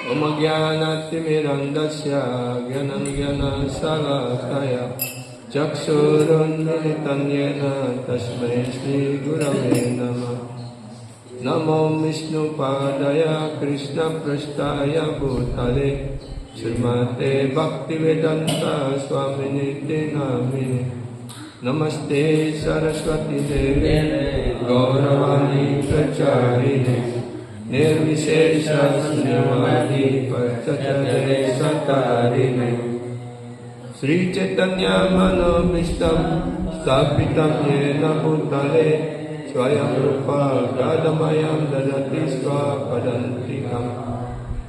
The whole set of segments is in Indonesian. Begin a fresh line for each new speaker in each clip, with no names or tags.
Omagyanatimirandasya Gyanangyanasalakaya Chaksurunmitanyena Tasmai Shri Gurave Namah. Namo Vishnu Padaya Krishna Prasthaya Bhutale Srimate Bhaktivedanta Swaminiti Namine Namaste Saraswati Devi Gauravani Pracharine Nirvishesha Sunyavadi Pachatare Satarine Sri Chaitanya Manobhishtam Stapitam Yena Bhutale Swayam Rupa Gadamayam Dadati Swapadantikam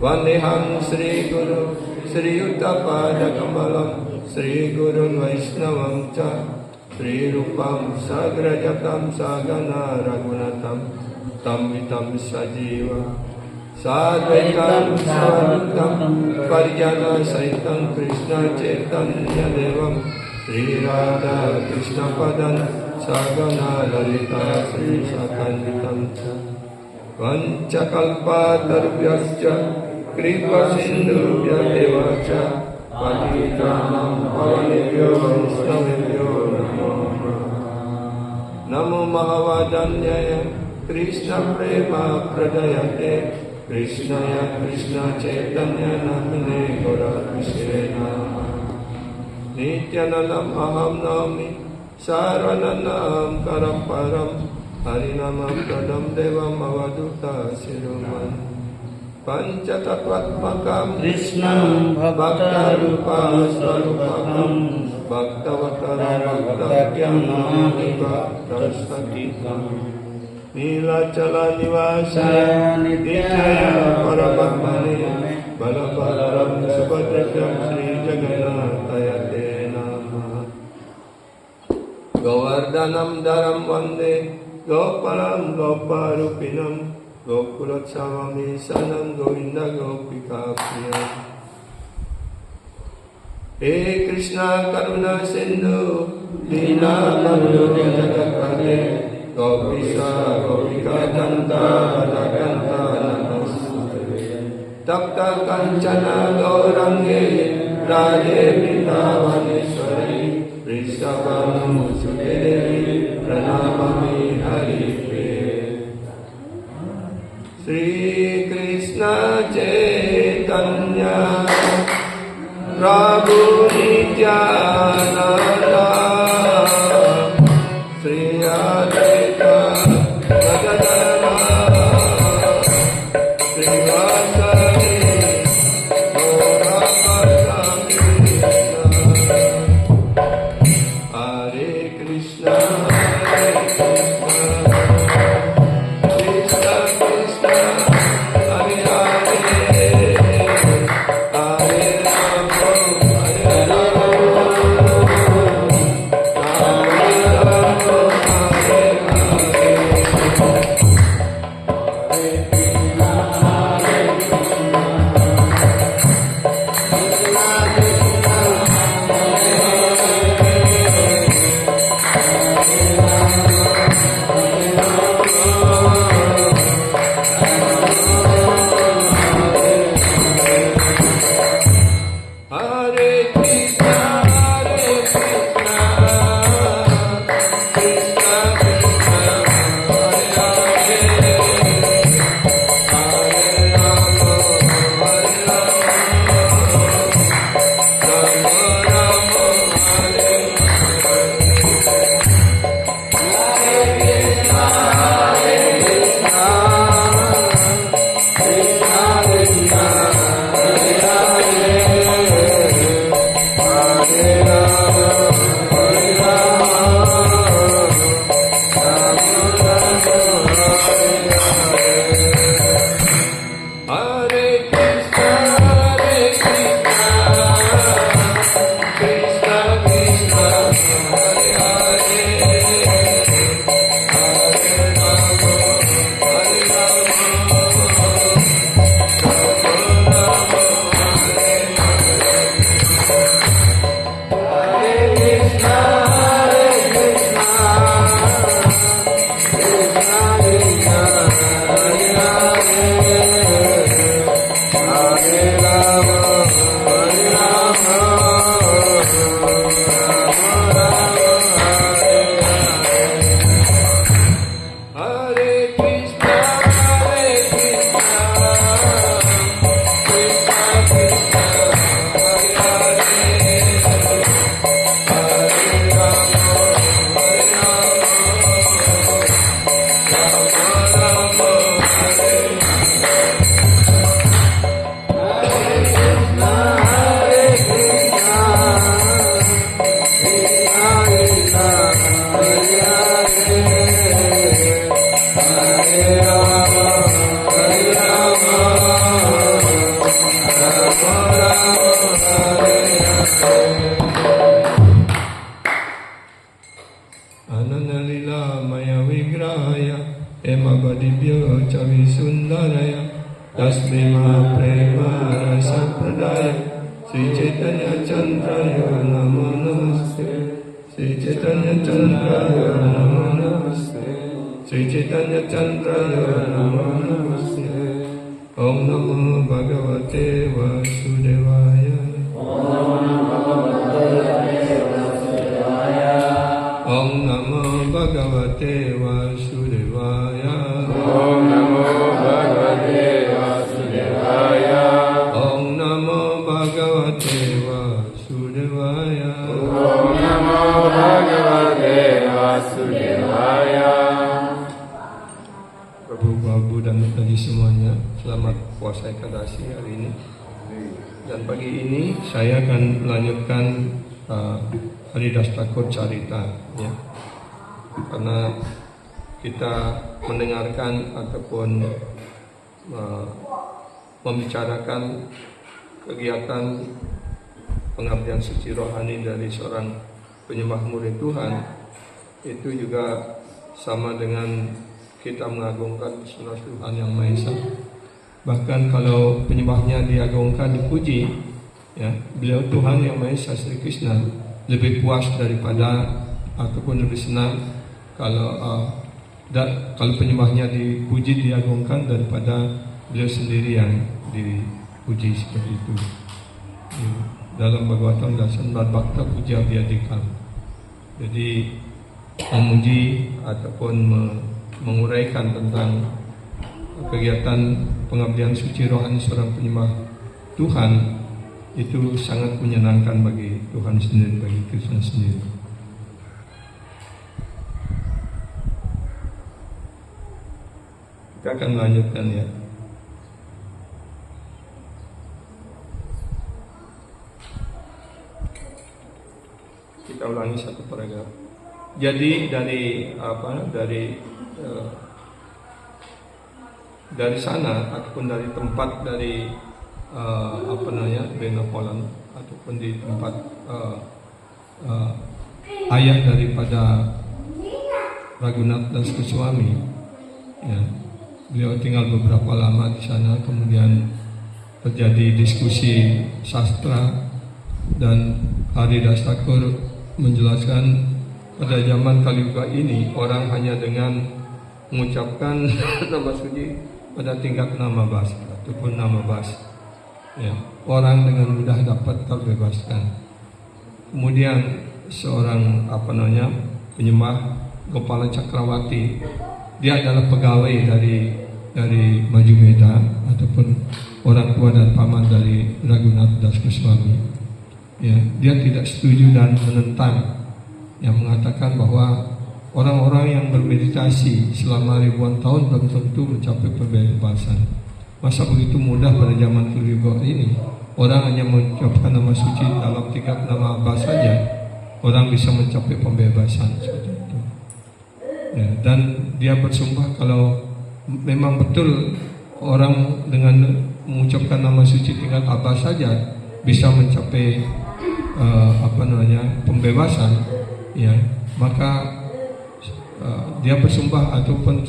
Vandeham Sri Guru Sri Uttapada Kamalam Sri Guru Vaishnavam Cha Sri Rupam Sagrajatam Sagana Raghunatam Tamvitam Sajiva Sadvaitam Savadutam Parijana Saitam Krishna Chaitanya Devam Sri Radha Krishna Padan Sagana Lalita Sri Sakanvitam Vanchakalpa Tarvyascha Kripa Sindhubhya Devacha Patitanam Pavanebhyo Vaishnavebhyo Namo Namo Mahavadanyaya Krishna Prema Pradayate Krishnaya Krishna Chaitanya Namine Gaura Krishna Nityanandam Aham Nami Sarananam Karamparam Harinamam Pradam Devam Avaduta Siruman Panchatatvatmakam
Krishnam Bhaktarupa Sarupakam
Bhaktavataram Bhaktakyam Namika Tasatikam Nilachala Nivasa Nityaya Paramatmane Balabhadram Subhadrakyam Sri Jagannatayate Namah Govardhanam Dharam Vande Gopalam Goparupinam Gokulatsamami Sanam Govinda Gopika Priyam He Krishna Karuna Sindhu Dina Bandhu Jagapate Gopisa Gopika Danta Radhakanta Namasute Tapta Kanchana Gaurange Radhe Vrindavaneshwari Rishabham Sudevi Pranamami Hari Sri Krishna Chaitanya Prabhu Nityananda Sri Advaita Gadadhara Sri Vasari Gaurapatami Hare Krishna Hare Hare Ananalila maya vigrahaya emabadibhyo chavi sundaraya tasme ma prema rasa pradaya Sri Chaitanya Chandraya Namo Namaste Sri Chaitanya Chandraya Namo Namaste Sri Chaitanya Chandraya Namo Namaste Om Namo Bhagavate Vasudevaya Om Namo Bhagavate Vasudevaya
Om Namo Bhagavate Vasudevaya.
Om Namo Bhagavate Vasudevaya
Om Namo Bhagavate Vasudevaya.
Babu dan tadi semuanya, selamat puasa Ekadasi hari ini. Dan pagi ini saya akan melanjutkan Haridas Thakur Carita, ya. Karena kita mendengarkan ataupun membicarakan kegiatan pengabdian suci rohani dari seorang penyembah murid Tuhan, itu juga sama dengan kita mengagungkan personal Tuhan yang Maha Esa. Bahkan kalau penyembahnya diagungkan, dipuji, ya, beliau Tuhan yang Maha Esa Sri Krishna lebih puas daripada ataupun lebih senang kalau penyembahnya dipuji, diagungkan daripada beliau sendiri yang dipuji seperti itu. Dalam Bhagavatam Dasan Bhakta Puja Vyadikam. Jadi memuji ataupun menguraikan tentang kegiatan pengabdian suci rohani seorang penyembah Tuhan itu sangat menyenangkan bagi Tuhan sendiri, bagi Krishna sendiri. Kita akan melanjutkan, ya. Kita ulangi satu paragraf. Jadi dari sana ataupun dari tempat dari Benapolan ataupun di tempat ayah daripada Raghunath Das Goswami, ya, beliau tinggal beberapa lama di sana. Kemudian terjadi diskusi sastra dan Haridas Thakur menjelaskan pada zaman Kaliuga ini orang hanya dengan mengucapkan nama suci pada tingkat nama bas ataupun nama bas, ya, orang dengan mudah dapat terbebaskan. Kemudian seorang penyembah Gopala Cakrawati, dia adalah pegawai dari Majumeda ataupun orang tua dan paman dari Raghunath Das Goswami. Ya, dia tidak setuju dan menentang, yang mengatakan bahwa orang-orang yang bermeditasi selama ribuan tahun belum tentu mencapai pembebasan. Masa begitu mudah pada zaman Kaliuga ini, orang hanya mengucapkan nama suci dalam tingkat nama Abba saja, orang bisa mencapai pembebasan seperti itu. Ya, dan dia bersumpah kalau memang betul orang dengan mengucapkan nama suci tingkat Abba saja bisa mencapai pembebasan, ya, maka dia bersumpah ataupun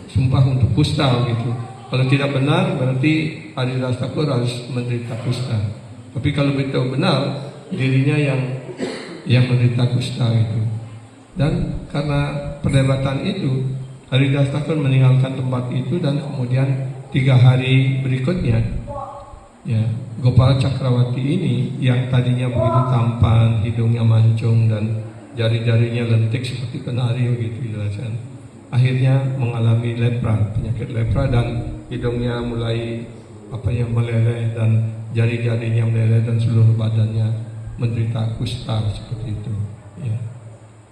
sumpah untuk kusta gitu. Kalau tidak benar berarti Haridas Thakur harus menderita kusta. Tapi kalau betul benar, dirinya yang menderita kusta itu. Dan karena perdebatan itu, Haridas Thakur meninggalkan tempat itu dan kemudian 3 hari berikutnya, ya, Gopala Cakrawati ini yang tadinya begitu tampan, hidungnya mancung dan jari-jarinya lentik seperti kenari begitu jelasan, akhirnya mengalami lepra, penyakit lepra, dan hidungnya mulai meleleh dan jari-jarinya meleleh dan seluruh badannya menderita kusta seperti itu, ya.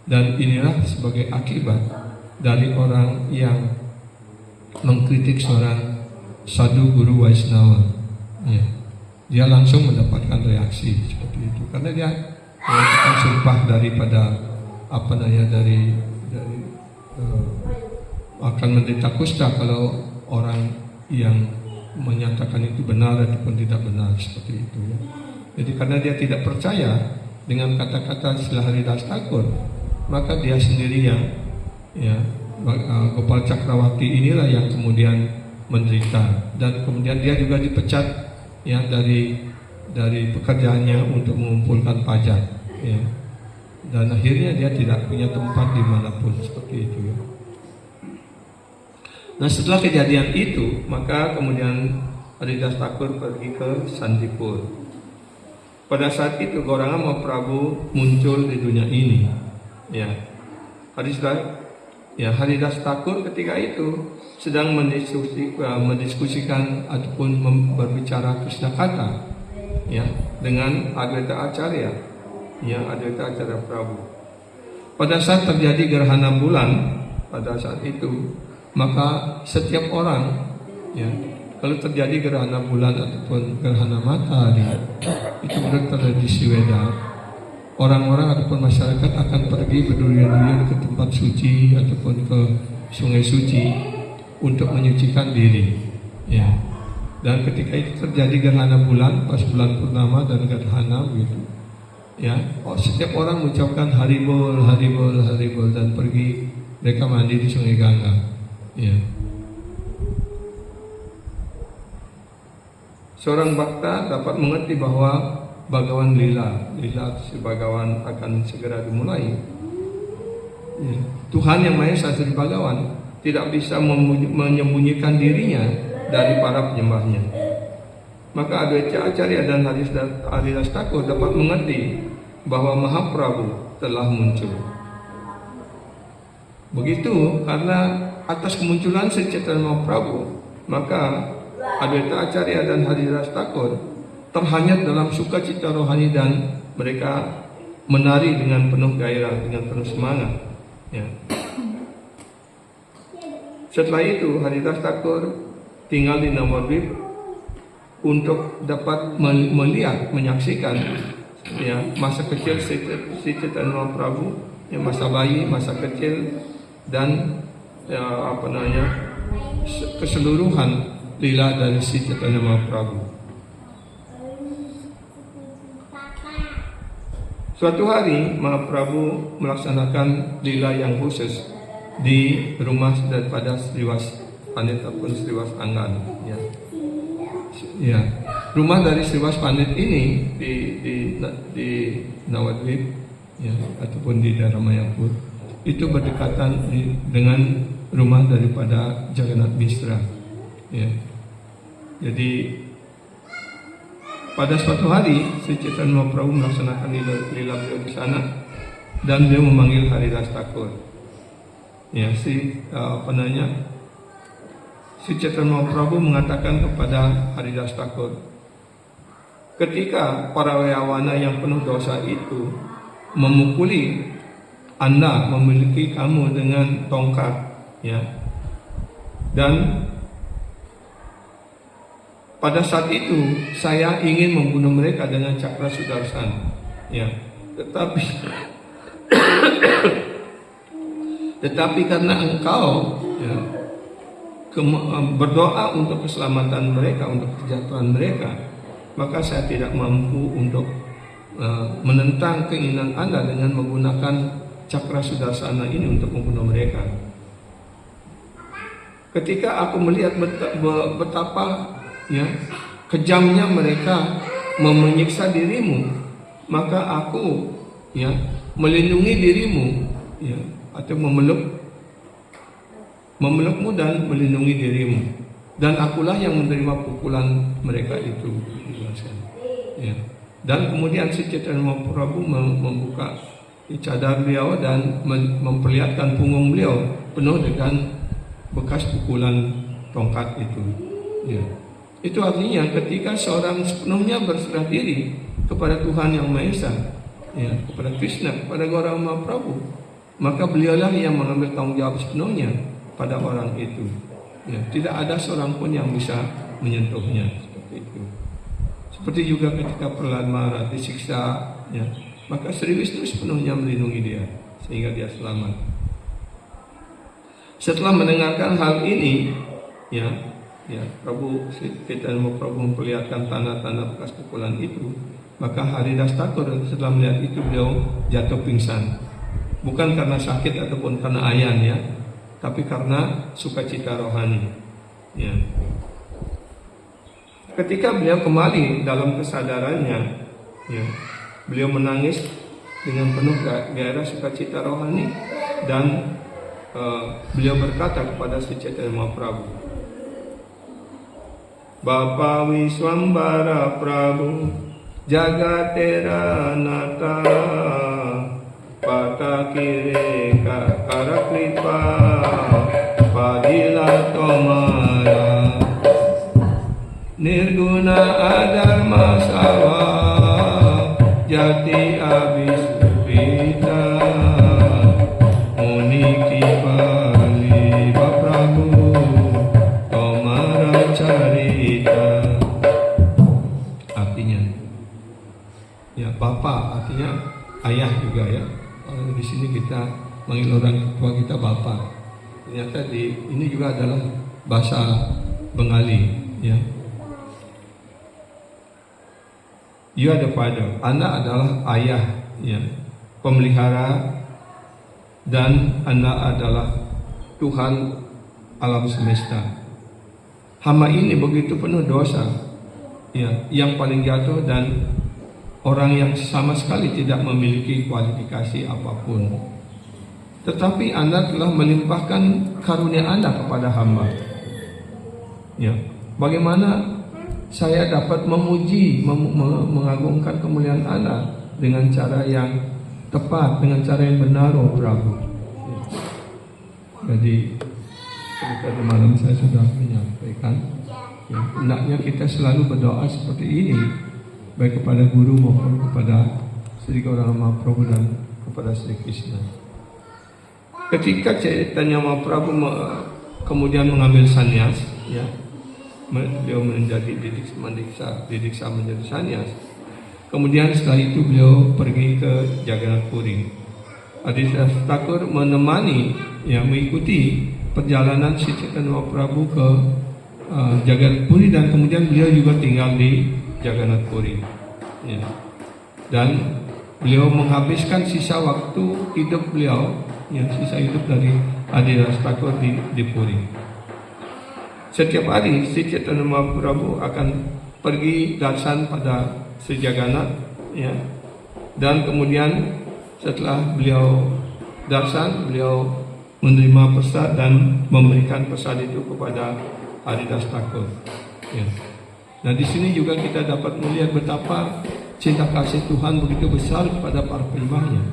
Dan inilah sebagai akibat dari orang yang mengkritik seorang sadhu guru Vaishnava, ya. Dia langsung mendapatkan reaksi seperti itu karena dia melakukan sumpah daripada akan menderita kusta kalau orang yang menyatakan itu benar ataupun tidak benar seperti itu, ya. Jadi karena dia tidak percaya, dengan kata-kata Sri Haridas Thakur, maka dia sendirinya, ya, Gopal Cakrawati inilah yang kemudian menderita, dan kemudian dia juga dipecat, ya, dari pekerjaannya untuk mengumpulkan pajak, ya, dan akhirnya dia tidak punya tempat dimanapun seperti itu, ya. Nah, setelah kejadian itu, maka kemudian Haridas Thakur pergi ke Sandipur. Pada saat itu Gauranga Mahaprabhu muncul di dunia ini, ya. Haridas Thakur ketika itu sedang mendiskusikan ataupun berbicara Krishna kata, ya, dengan Adwaita Acharya, ya, Adwaita Acharya Prabhu. Pada saat terjadi gerhana bulan pada saat itu, maka setiap orang, ya, kalau terjadi gerhana bulan ataupun gerhana matahari, itu menurut tradisi Weda, orang-orang ataupun masyarakat akan pergi berduyun-duyun ke tempat suci ataupun ke sungai suci untuk menyucikan diri, ya. Dan ketika itu terjadi gerhana bulan, pas bulan purnama dan gerhana begitu, ya, setiap orang mengucapkan haribol, haribol, haribol, dan pergi mereka mandi di sungai Gangga, ya. Seorang bakta dapat mengerti bahwa Bhagawan Lila si Bhagawan akan segera dimulai. Ya. Tuhan yang Maha Esa Sri Bhagawan tidak bisa menyembunyikan dirinya dari para penyembahnya. Maka Adwaita Acharya dan Haridas Thakur dapat mengerti bahwa Mahaprabhu telah muncul. Begitu, karena atas kemunculan Sri Chaitanya Mahaprabhu, maka Adwaita Acharya dan Haridas Thakur terhanyut dalam sukacita rohani dan mereka menari dengan penuh gairah, dengan penuh semangat, ya. Setelah itu Haridas Thakur tinggal di Navadvip untuk dapat melihat, menyaksikan, ya, masa kecil Sri Chaitanya Mahaprabhu, ya, masa bayi, masa kecil, dan, ya, keseluruhan lila dari Sri Chaitanya Mahaprabhu. Suatu hari Mahaprabhu melaksanakan lila yang khusus di rumah daripada Sriwas Pandit ataupun Sriwas Anggan, ya. Ya, rumah dari Sriwas Pandit ini di Navadvip, ya, ataupun di daerah Mayapur, itu berdekatan dengan rumah daripada Jagannath Mishra, ya. Jadi pada suatu hari Sri Chaitanya Mahaprabhu melaksanakan lila beliau di sana, dan beliau memanggil Haridas Thakur. Ya, Sri Chaitanya Mahaprabhu mengatakan kepada Haridas Thakur, ketika para Wayawana yang penuh dosa itu memukuli Anda, memiliki kamu dengan tongkat, ya, dan pada saat itu saya ingin membunuh mereka dengan cakra sudarsana, ya. Tetapi karena engkau, ya, berdoa untuk keselamatan mereka, untuk kesejahteraan mereka, maka saya tidak mampu untuk menentang keinginan Anda dengan menggunakan cakra sudarsana ini untuk membunuh mereka. Ketika aku melihat betapa, ya, kejamnya mereka menyiksa dirimu, maka aku, ya, melindungi dirimu, ya, atau memelukmu dan melindungi dirimu, dan akulah yang menerima pukulan mereka itu, ya. Dan kemudian Sri Chaitanya Mahaprabhu membuka cadar beliau dan memperlihatkan punggung beliau penuh dengan bekas pukulan tongkat itu, ya. Itu artinya ketika seorang sepenuhnya berserah diri kepada Tuhan Yang Maha Esa, ya, kepada Krishna, kepada Gauranga Mahaprabhu, maka beliaulah yang mengambil tanggung jawab sepenuhnya pada orang itu, ya. Tidak ada seorang pun yang bisa menyentuhnya, seperti itu. Seperti juga ketika Prahlad Maharaj disiksa, ya, maka Sri Wisnu sepenuhnya melindungi dia sehingga dia selamat. Setelah mendengarkan hal ini, ya, Prabu Sri Chaitanya Mahaprabhu memperlihatkan tanda-tanda bekas pukulan itu, Maka Haridas Thakur setelah melihat itu beliau jatuh pingsan. Bukan karena sakit ataupun karena ayan ya, tapi karena sukacita rohani. Ya. Ketika beliau kembali dalam kesadarannya, ya, beliau menangis dengan penuh gairah sukacita rohani dan beliau berkata kepada Sri Chaitanya Mahaprabhu, Bapa Wiswambara Prabhu Jagatera Nata Patakire Karaklipa Padila Tomara Nirguna Adharma Sawa Jati Abhisupita Muniki Bali Baprabu Tomara Carita. Artinya ya Bapak, artinya ayah juga ya. Kalau di sini kita manggil orang tua kita Bapak. Ternyata ini juga adalah bahasa Bengali ya. You are the father. Anda adalah ayah, ya, pemelihara, dan Anda adalah Tuhan alam semesta. Hamba ini begitu penuh dosa, ya, yang paling jatuh dan orang yang sama sekali tidak memiliki kualifikasi apapun. Tetapi Anda telah melimpahkan karunia Anda kepada hamba. Ya, bagaimana saya dapat memuji, mengagungkan kemuliaan Allah dengan cara yang tepat, dengan cara yang benar, oh Prabu. Jadi tadi malam saya sudah menyampaikan, ya, hendaknya kita selalu berdoa seperti ini, baik kepada guru maupun kepada Sri Gauranga Mahaprabhu dan kepada Sri Krishna. Ketika Chaitanya Mahaprabhu kemudian mengambil sannyas, ya, beliau menjadi didiksa menjadi sannyas. Kemudian setelah itu beliau pergi ke Jagannath Puri. Haridas Thakur menemani, ya, mengikuti perjalanan Sri Chaitanya Mahaprabhu ke Jagannath Puri, dan kemudian beliau juga tinggal di Jagannath Puri. Ya. Dan beliau menghabiskan sisa waktu hidup beliau, ya, sisa hidup dari Haridas Thakur di Puri. Setiap hari Sri Chaitanya Mahaprabhu akan pergi darsan pada Sri Jagannath, ya. Dan kemudian setelah beliau darsan, beliau menerima prasad dan memberikan prasad itu kepada Haridas Thakur. Ya. Nah, di sini juga kita dapat melihat betapa cinta kasih Tuhan begitu besar kepada para penyembahnya.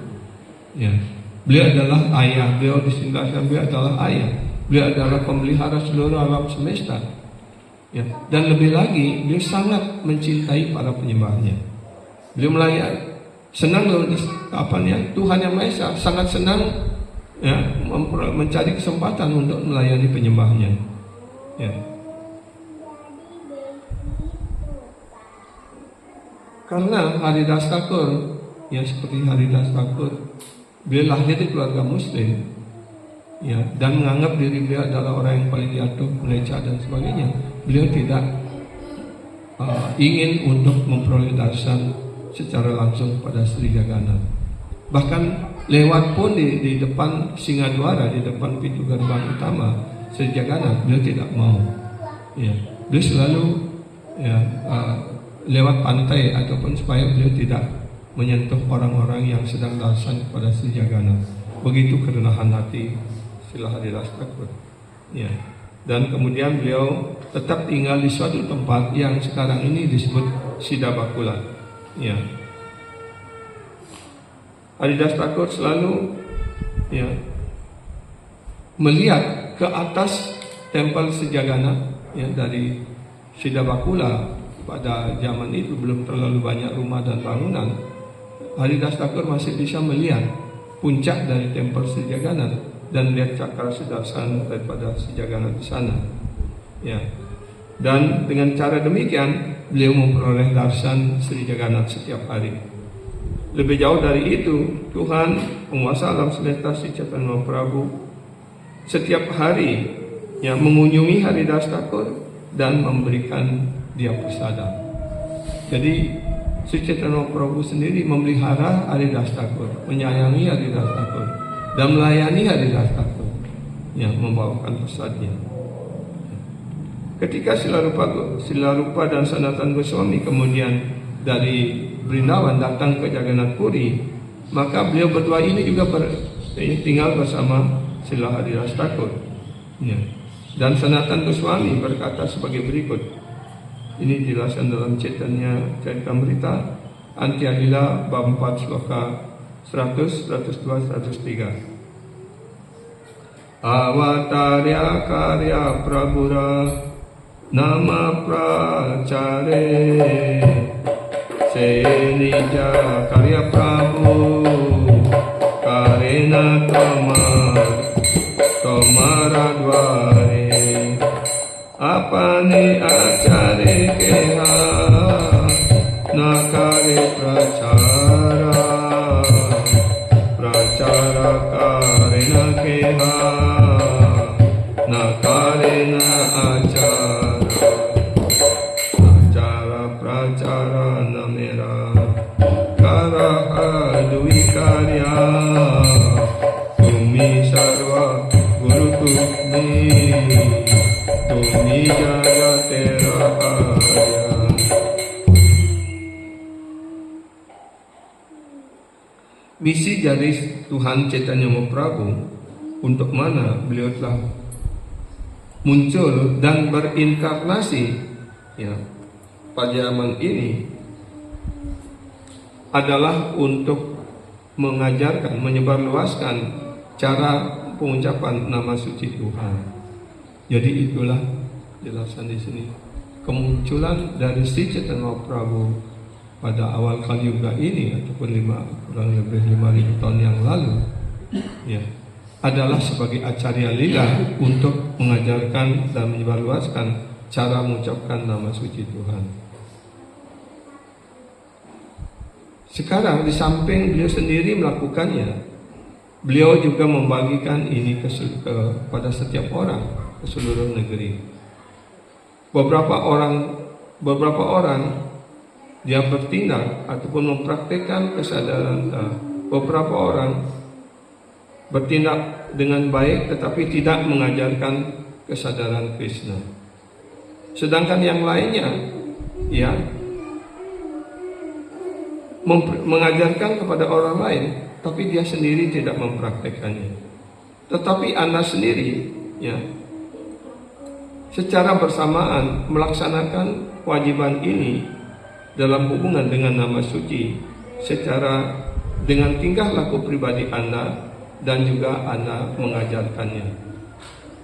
Ya. Beliau adalah ayah, beliau disingkatkan beliau adalah ayah. Beliau adalah pemelihara seluruh alam semesta, ya. Dan lebih lagi, beliau sangat mencintai para penyembahnya. Beliau melayani, senang Tuhan Yang Maha Esa sangat senang, ya, mencari kesempatan untuk melayani penyembahnya, ya. Karena Haridas Thakur, ya, seperti Haridas Thakur, beliau lahir di keluarga Muslim, ya, dan menganggap diri beliau adalah orang yang paling jatuh, melecah dan sebagainya. Beliau tidak ingin untuk memperoleh darsan secara langsung pada Sri Jagannath. Bahkan lewat pun di depan Singadwara, di depan pintu gerbang utama Sri Jagannath, beliau tidak mau. Ya, beliau selalu, ya, lewat pantai ataupun supaya beliau tidak menyentuh orang-orang yang sedang darsan kepada Sri Jagannath. Begitu kerenahan hati Srila Haridas Thakur, ya. Dan kemudian beliau tetap tinggal di suatu tempat yang sekarang ini disebut Siddhabakula, ya. Haridas Thakur selalu, ya, melihat ke atas tempel Sri Jagannath, ya, dari Siddhabakula. Pada zaman itu belum terlalu banyak rumah dan bangunan. Haridas Thakur masih bisa melihat puncak dari tempel Sri Jagannath dan lihat cakra sudarsana daripada Sri Jagannath di sana, ya. Dan dengan cara demikian beliau memperoleh darsan Sri Jagannath setiap hari. Lebih jauh dari itu, Tuhan penguasa alam semesta Sri Chaitanya Mahaprabhu setiap hari, ya, mengunjungi Haridas Thakur dan memberikan dia prasada. Jadi Sri Chaitanya Prabhu sendiri memelihara Haridas Thakur, menyayangi Haridas Thakur, dan melayani Haridas Thakur yang membawakan pesannya. Ketika Srila Rupa dan Sanatana Goswami kemudian dari Vrindavan datang ke Jagannath Puri, maka beliau berdua ini juga tinggal bersama Srila Haridas Thakur. Ya. Dan Sanatana Goswami berkata sebagai berikut. Ini dijelaskan dalam Chaitanya Charitamrita Antya-lila bab 4 sloka 100, 102, 103. Avatarya karya prabhura nama pracare se nija karya prabhu karena tomara dware apane acare keha nakare pracara karena keha nakarena acara pracara namera karaha dui karya tumi sarva guru tumi jagate rahaya. Misi dari Tuhan Chaitanya Mahaprabhu untuk mana beliau telah muncul dan berinkarnasi ya, pada zaman ini adalah untuk mengajarkan, menyebarluaskan cara pengucapan nama suci Tuhan. Jadi itulah jelasan di sini. Kemunculan dari Sri Chaitanya Mahaprabhu pada awal Kali Yuga ini ataupun kurang lebih 5.000 tahun yang lalu ya, adalah sebagai acarya lila untuk mengajarkan dan menyebarluaskan cara mengucapkan nama suci Tuhan. Sekarang di samping beliau sendiri melakukannya, beliau juga membagikan ini kepada setiap orang ke seluruh negeri. Beberapa orang dia bertindak ataupun mempraktikkan kesadaran. Beberapa orang bertindak dengan baik tetapi tidak mengajarkan kesadaran Krishna. Sedangkan yang lainnya ya mengajarkan kepada orang lain tapi dia sendiri tidak mempraktikkannya. Tetapi Anda sendiri ya secara bersamaan melaksanakan kewajiban ini dalam hubungan dengan nama suci secara dengan tingkah laku pribadi Anda dan juga Anda mengajarkannya.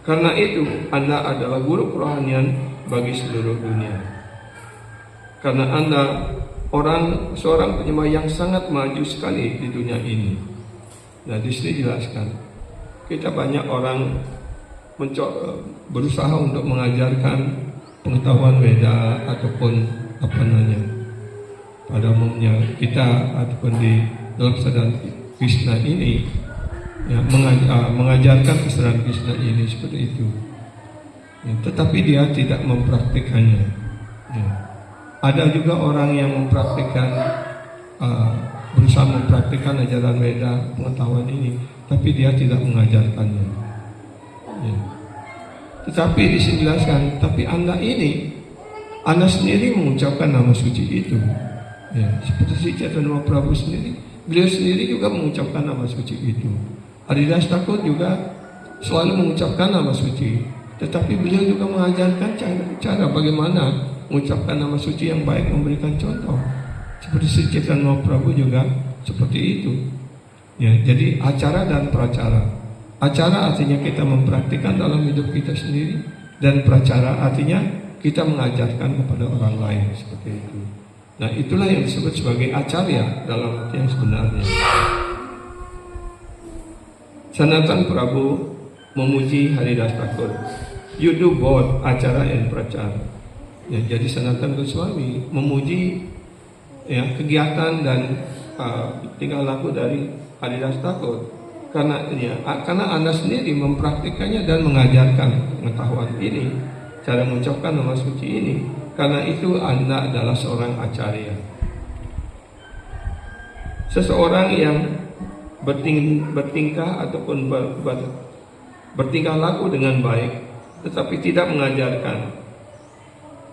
Karena itu Anda adalah guru kerohanian bagi seluruh dunia. Karena Anda seorang penyembah yang sangat maju sekali di dunia ini. Nah, di sini jelaskan kita banyak orang berusaha untuk mengajarkan pengetahuan Weda ataupun apa namanya pada umumnya kita ataupun di dalam kesadaran Krishna ini ya, mengajarkan kesadaran Krishna ini seperti itu ya, tetapi dia tidak mempraktikannya ya. Ada juga orang yang mempraktikkan berusaha mempraktikkan ajaran Weda pengetahuan ini tapi dia tidak mengajarkannya ya. Tetapi dijelaskan tapi Anda sendiri mengucapkan nama suci itu ya, seperti Sri Chaitanya Mahaprabhu sendiri, beliau sendiri juga mengucapkan nama suci itu. Haridas Thakur juga selalu mengucapkan nama suci, tetapi beliau juga mengajarkan cara bagaimana mengucapkan nama suci yang baik, memberikan contoh. Seperti Sri Chaitanya Mahaprabhu juga seperti itu ya. Jadi acara dan pracara. Acara artinya kita mempraktikkan dalam hidup kita sendiri, dan pracara artinya kita mengajarkan kepada orang lain seperti itu. Nah, itulah yang disebut sebagai acarya dalam arti yang sebenarnya. Sanatana Prabhu memuji Haridas Thakur. You do both acara and pracara. Ya, jadi Sanatana Goswami memuji ya, kegiatan dan tingkah laku dari Haridas Thakur. Karena Anda sendiri mempraktikannya dan mengajarkan pengetahuan ini, cara mengucapkan nama suci ini. Karena itu Anda adalah seorang acarya. Seseorang yang bertingkah ataupun bertingkah laku dengan baik, tetapi tidak mengajarkan.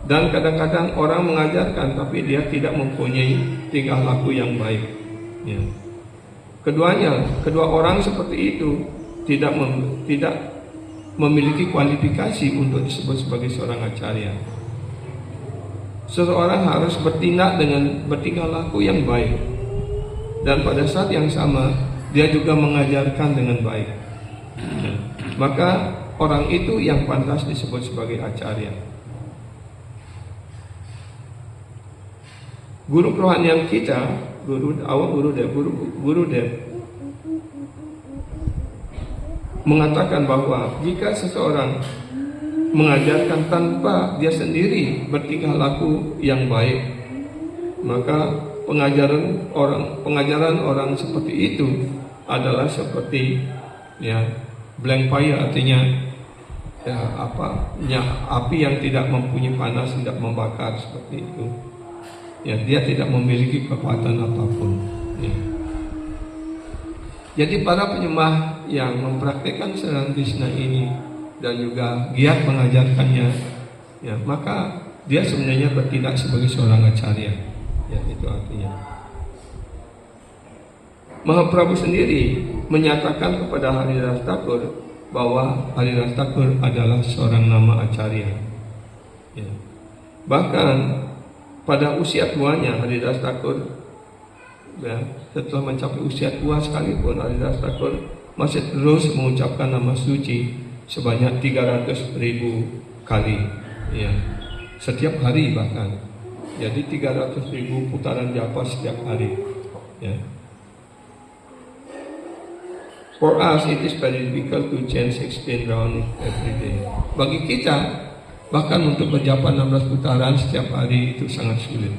Dan kadang-kadang orang mengajarkan, tapi dia tidak mempunyai tingkah laku yang baik. Ya. Kedua orang seperti itu tidak memiliki kualifikasi untuk disebut sebagai seorang acarya. Seseorang harus bertingkah laku yang baik, dan pada saat yang sama dia juga mengajarkan dengan baik. Maka orang itu yang pantas disebut sebagai acarya. Guru kerohanian kita, Guru Dev mengatakan bahwa jika seseorang mengajarkan tanpa dia sendiri bertingkah laku yang baik, maka pengajaran orang seperti itu adalah seperti blank fire, artinya api yang tidak mempunyai panas, tidak membakar, seperti itu. Dia tidak memiliki kekuatan apapun. Jadi para penyembah yang mempraktikkan Sri Krishna ini dan juga giat mengajarkannya, maka dia sebenarnya bertindak sebagai seorang acarya. Itu artinya. Mahaprabhu sendiri menyatakan kepada Haridas Thakur bahwa Haridas Thakur adalah seorang nama acarya. Bahkan pada usia tuanya Haridas Thakur, setelah mencapai usia tua sekalipun, Haridas Thakur masih terus mengucapkan nama suci sebanyak 300.000 kali, setiap hari bahkan. Jadi 300.000 putaran japa setiap hari. For us it is very difficult to chant 16 rounds every day. Bagi kita, bahkan untuk berjapa 16 putaran setiap hari itu sangat sulit.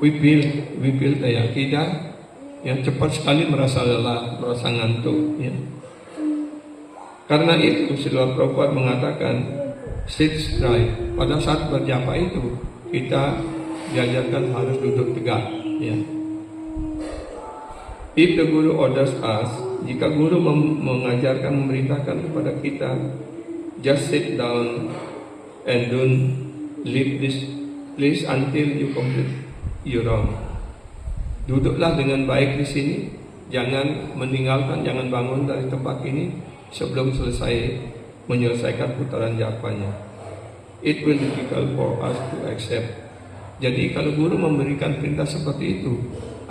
We feel kita yang cepat sekali merasa lelah, merasa ngantuk. Karena itu Srila Prabhupada mengatakan sit straight. Pada saat berjapa itu kita diajarkan harus duduk tegak. If the Guru orders us, jika Guru mengajarkan, memerintahkan kepada kita, just sit down and don't leave this place until you complete your round. Duduklah dengan baik di sini, jangan meninggalkan, jangan bangun dari tempat ini sebelum selesai menyelesaikan putaran japanya. It will be difficult for us to accept. Jadi kalau Guru memberikan perintah seperti itu,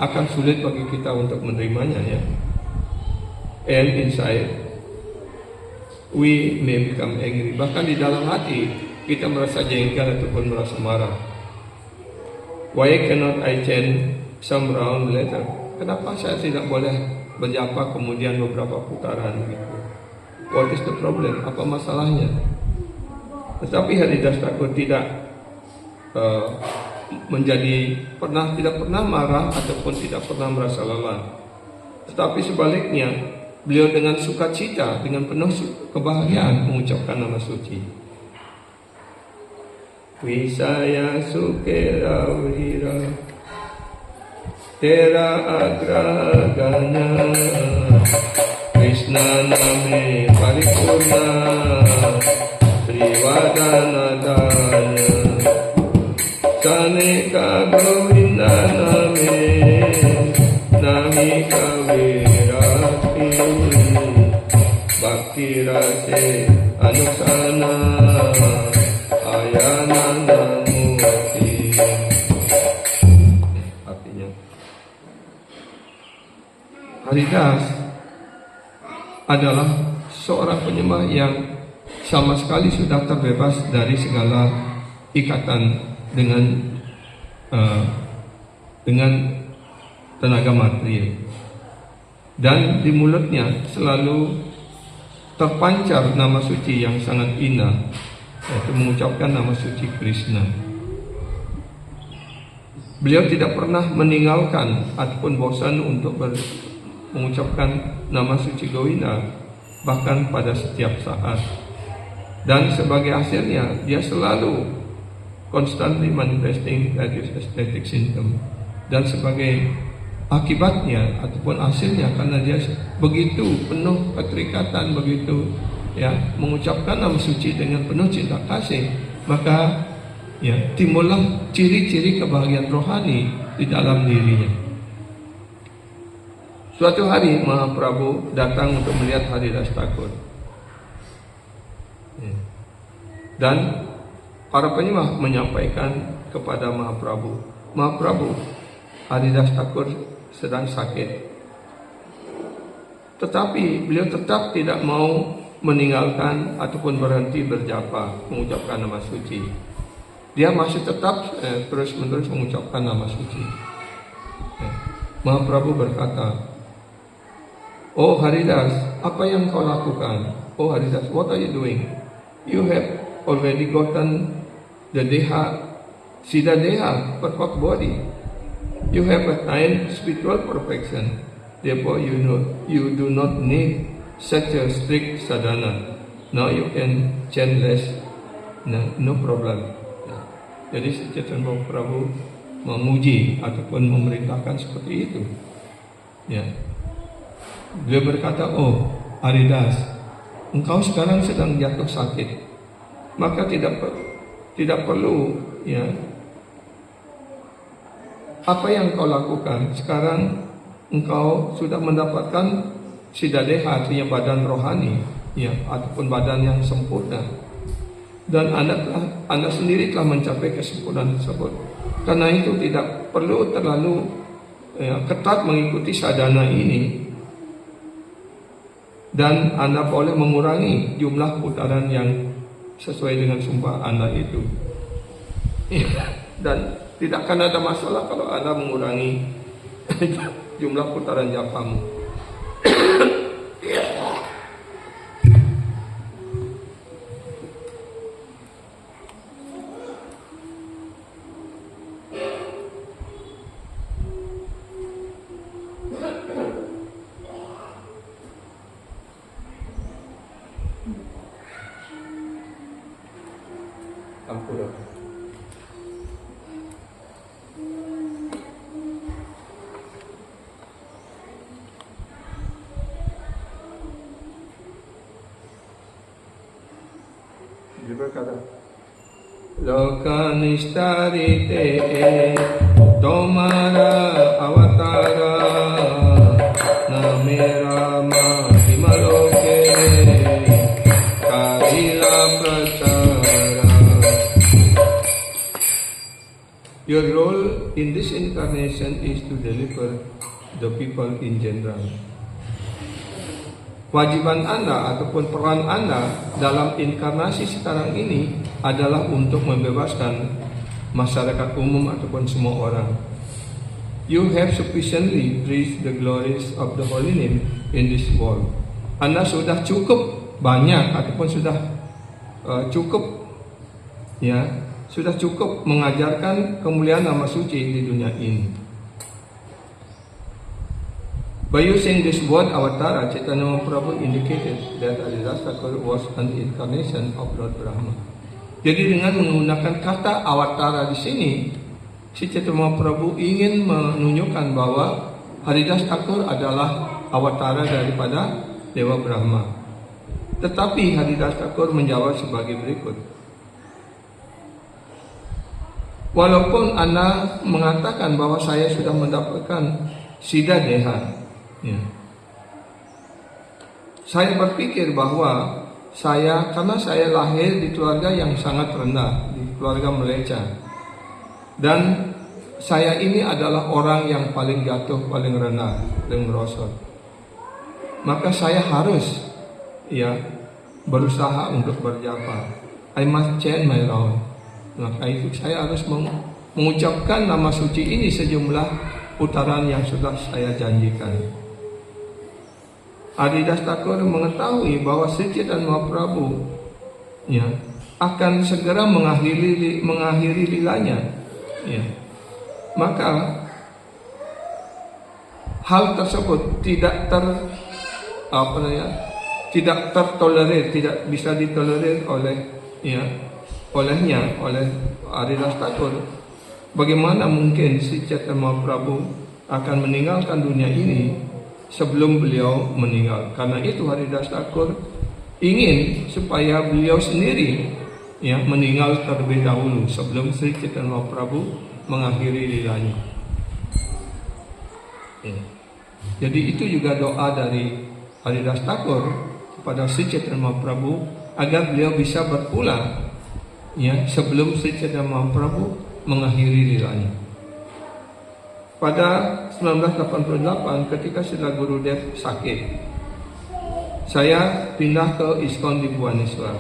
akan sulit bagi kita untuk menerimanya. And inside we may become angry. Bahkan di dalam hati kita merasa jengkel ataupun merasa marah. Why cannot I chant some round later? Kenapa saya tidak boleh berjapa kemudian beberapa putaran gitu? What is the problem? Apa masalahnya? Tetapi Haridas Thakur tidak tidak pernah marah ataupun tidak pernah merasa lelah. Tetapi sebaliknya, beliau dengan sukacita, dengan penuh kebahagiaan mengucapkan nama suci. Visaya sukera vira tera agragana Krishna name paripurna Srivadana dana Saneka Govinda name Namika virati Bhakti rase anusana Ayananda murti. Artinya Haridas adalah seorang penyembah yang sama sekali sudah terbebas dari segala ikatan dengan tenaga material, dan di mulutnya selalu terpancar nama suci yang sangat indah, yaitu mengucapkan nama suci Krishna. Beliau tidak pernah meninggalkan ataupun bosan untuk mengucapkan nama suci Govinda, bahkan pada setiap saat. Dan sebagai hasilnya dia selalu constantly manifesting various aesthetic symptom. dan sebagai akibatnya ataupun hasilnya, karena dia begitu penuh keterikatan, begitu ya mengucapkan nama suci dengan penuh cinta kasih, maka ya timbullah ciri-ciri kebahagiaan rohani di dalam dirinya. Suatu hari Mahaprabhu datang untuk melihat Haridas Thakur, dan para penyembah menyampaikan kepada Mahaprabhu, Mahaprabhu, Haridas Thakur sedang sakit. Tetapi beliau tetap tidak mau meninggalkan ataupun berhenti berjapa, mengucapkan nama suci. Dia masih tetap terus-menerus mengucapkan nama suci. Mahaprabhu berkata, "Oh Haridas, apa yang kau lakukan? Oh Haridas, what are you doing? You have already gotten the deha, Siddha Deha, perfect body. You have attained spiritual perfection. Therefore, you do not need such a strict sadhana. Now you can chant less, no problem." Jadi Chaitanya Mahaprabhu memuji ataupun memerintahkan seperti itu. Ya. Beliau berkata, "Oh Haridas, engkau sekarang sedang jatuh sakit, maka tidak perlu ya apa yang kau lakukan. Sekarang engkau sudah mendapatkan Siddha Deha, artinya badan rohani, ya, ataupun badan yang sempurna. Dan anda sendiri telah mencapai kesempurnaan tersebut. Karena itu tidak perlu terlalu ketat mengikuti sadhana ini. Dan anda boleh mengurangi jumlah putaran yang sesuai dengan sumpah anda itu. Dan tidak akan ada masalah kalau anda mengurangi jumlah putaran japamu." Ampura. Dia berkata, "Lokanistarite tomara avatara namera mahimaloke karila prachara." Your role in this incarnation is to deliver the people in general. Kewajiban Anda ataupun peran Anda dalam inkarnasi sekarang ini adalah untuk membebaskan masyarakat umum ataupun semua orang. You have sufficiently preached the glories of the holy name in this world. Anda sudah cukup banyak ataupun sudah cukup mengajarkan kemuliaan nama suci di dunia ini. By using this word avatara, Chaitanya Mahaprabhu indicated that Haridas Thakur was an incarnation of Lord Brahma. Jadi dengan menggunakan kata avatara di sini, si Chaitanya Mahaprabhu ingin menunjukkan bahwa Haridas Thakur adalah avatara daripada Dewa Brahma. Tetapi Haridas Thakur menjawab sebagai berikut. Walaupun Anda mengatakan bahwa saya sudah mendapatkan Siddha Deha, ya, saya berpikir bahwa karena saya lahir di keluarga yang sangat rendah, di keluarga melecah, dan saya ini adalah orang yang paling jatuh, paling rendah, paling merosot, maka saya harus berusaha untuk berjapa. I must change my round. Maka itu saya harus mengucapkan nama suci ini sejumlah putaran yang sudah saya janjikan. Haridas Thakur mengetahui bahwa Sri Chaitanya Mahaprabhu akan segera mengakhiri lilanya. Maka hal tersebut tidak tertolerir, tidak bisa ditolerir oleh Haridas Thakur. bagaimana mungkin Sri Chaitanya Mahaprabhu akan meninggalkan dunia ini sebelum beliau meninggal. Karena itu Haridas Thakur ingin supaya beliau sendiri meninggal terlebih dahulu sebelum Sri Chaitanya Mahaprabhu mengakhiri lilanya. Jadi itu juga doa dari Haridas Thakur kepada Sri Chaitanya Mahaprabhu agar beliau bisa berpulang sebelum Sri Chaitanya Mahaprabhu mengakhiri lilanya. Pada 1988 ketika Srila Gurudev sakit, saya pindah ke ISKCON di Bhubaneswar.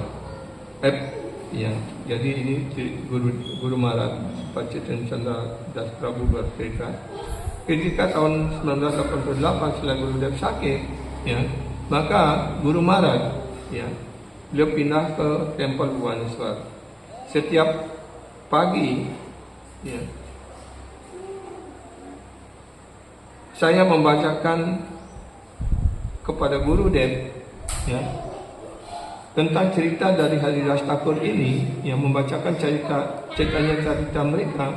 Jadi ini Guru Maharaj Pak Chaitanya Chandra Das Prabhu bercerita, ketika tahun 1988 Srila Gurudev sakit, maka Guru Maharaj beliau pindah ke Tempel Bhubaneswar. Setiap pagi saya membacakan kepada Gurudev tentang cerita dari Haridas Thakur ini, yang membacakan ceritanya mereka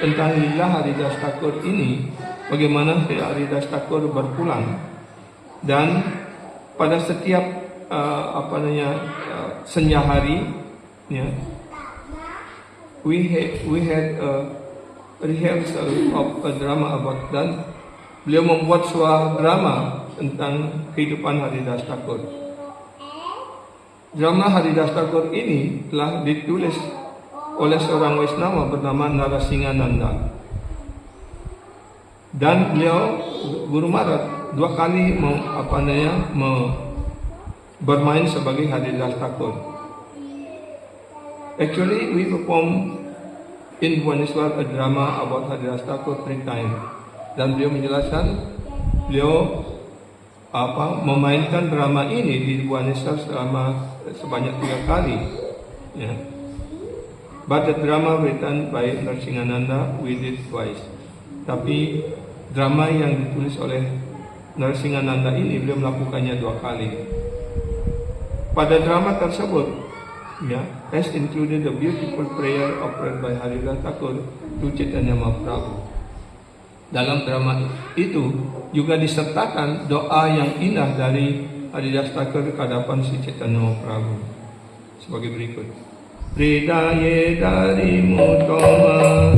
tentang lila Haridas Thakur ini, bagaimana Haridas Thakur berpulang. Dan pada setiap senja hari, we had a rehearsal of a drama about that. Beliau membuat sebuah drama tentang kehidupan Haridas Thakur. Drama Haridas Thakur ini telah ditulis oleh seorang Waisnava bernama Narasinghananda. Dan beliau, Guru Maharaj, 2 kali bermain sebagai Haridas Thakur. Actually, we perform in Bhubaneswar a drama about Haridas Thakur 3 times. Dan beliau menjelaskan, beliau memainkan drama ini di Bhubaneswar sebanyak 3 kali. But the drama written by Narasinghananda we did twice. Tapi drama yang ditulis oleh Narasinghananda ini beliau melakukannya 2 kali. Pada drama tersebut, has included the beautiful prayer offered by Haridas Thakur to Chaitanya Mahaprabhu. Dalam drama itu juga disertakan doa yang indah dari Haridas Thakur ke hadapan Sri Chaitanya Mahaprabhu sebagai berikut. Hridaye dari mutoma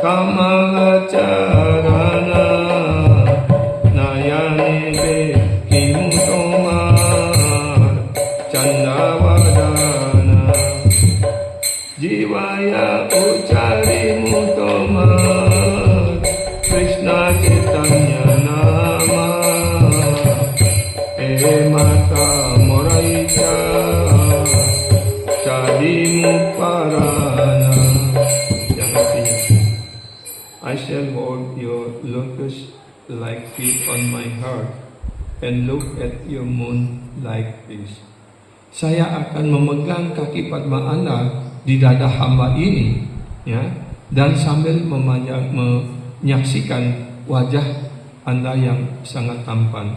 kamala charana nayane be kimutoma chandavadana jivaya uchari mutoma Krishna Chaitanya nama mata moraicha jadi muparana. Yang artinya, I shall hold your lotus-like feet on my heart and look at your moon like this. Saya akan memegang kaki Padma Anda di dada hamba ini, dan sambil menyaksikan wajah Anda yang sangat tampan.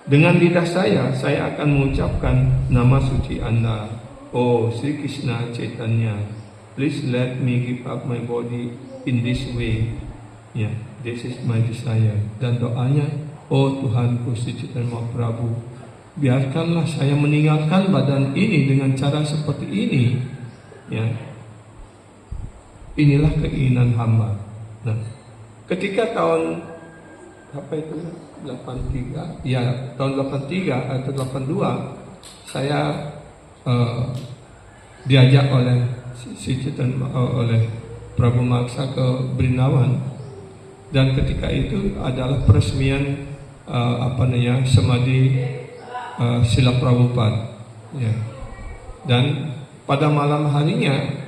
Dengan lidah saya akan mengucapkan nama suci Anda. Oh Sri Krishna Chaitanya, please let me give up my body in this way. This is my desire. Dan doanya, oh Tuhanku Sri Chaitanya Mahaprabhu, biarkanlah saya meninggalkan badan ini dengan cara seperti ini. Inilah keinginan hamba. Nah, ketika tahun 83, tahun 83 atau 82, saya diajak oleh oleh Prabu Maksa ke Brindavan, dan ketika itu adalah peresmian Samadhi Srila Prabhupada. Dan pada malam harinya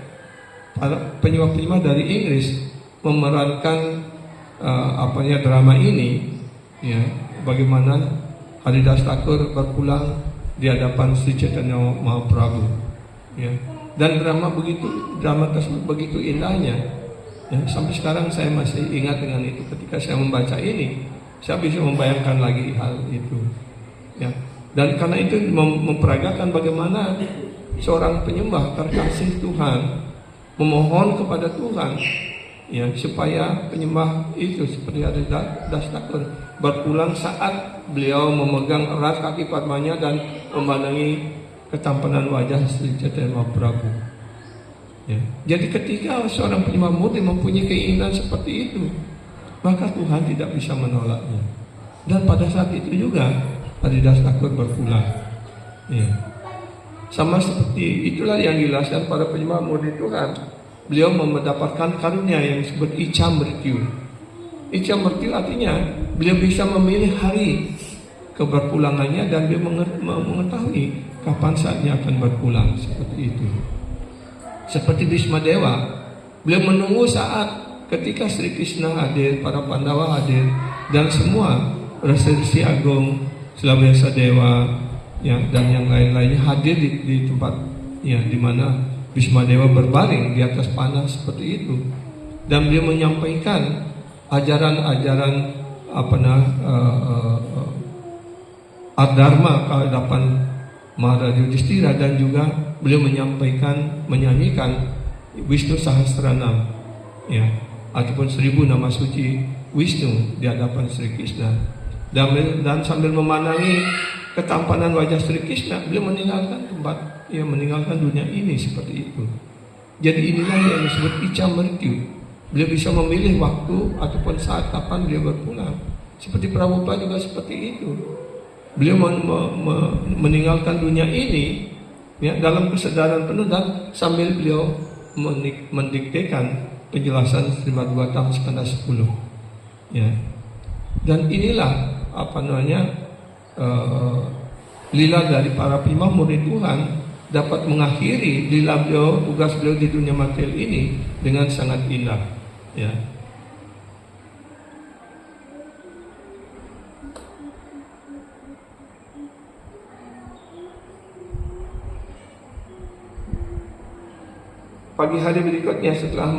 penyembah-penyembah dari Inggris memerankan drama ini, bagaimana Haridas Thakur berpulang di hadapan Sri Chaitanya Mahaprabhu, dan drama tersebut begitu indahnya, sampai sekarang saya masih ingat dengan itu. Ketika saya membaca ini, saya bisa membayangkan lagi hal itu, dan karena itu memperagakan bagaimana seorang penyembah terkasih Tuhan, memohon kepada Tuhan ya supaya penyembah itu seperti Haridas Thakur berpulang saat beliau memegang erat kaki Padmanya dan memandangi ketampanan wajah Sri Chaitanya Mahaprabhu. Ya. Jadi ketika seorang penyembah murni mempunyai keinginan seperti itu, maka Tuhan tidak bisa menolaknya. Dan pada saat itu juga Haridas Thakur berpulang. Ya. Sama seperti itulah yang dijelaskan pada penyembah murni Tuhan. Beliau mendapatkan karunia yang disebut Icha Mrityu. Icha Mrityu artinya beliau bisa memilih hari keberpulangannya dan dia mengetahui kapan saatnya akan berpulang, seperti itu. Seperti Bhismadewa, beliau menunggu saat ketika Sri Krishna hadir, para Pandawa hadir, dan semua Resi Agung, Slabesa Dewa, ya, dan yang lain-lainnya hadir di tempat ya di mana Bhismadewa berbaring di atas panah seperti itu, dan beliau menyampaikan ajaran-ajaran Adharma ke hadapan Maharaja Yudhishthira, dan juga beliau menyanyikan Wisnu Sahasranam, ya, ataupun 1000 nama suci Wisnu di hadapan Sri Krishna, dan sambil memandangi ketampanan wajah Sri Krishna, beliau meninggalkan dunia ini seperti itu. Jadi inilah yang disebut Icha Mrityu. Beliau bisa memilih waktu ataupun saat kapan beliau berpulang. Seperti Prabhupada juga seperti itu. Beliau meninggalkan dunia ini ya, dalam kesadaran penuh, dan sambil beliau mendiktekan penjelasan Srimad Bhagavatam skanda 10. Ya. Dan inilah lila dari para penyembah murni Tuhan dapat mengakhiri lila beliau, tugas beliau di dunia material ini dengan sangat indah. Ya. Pagi hari berikutnya setelah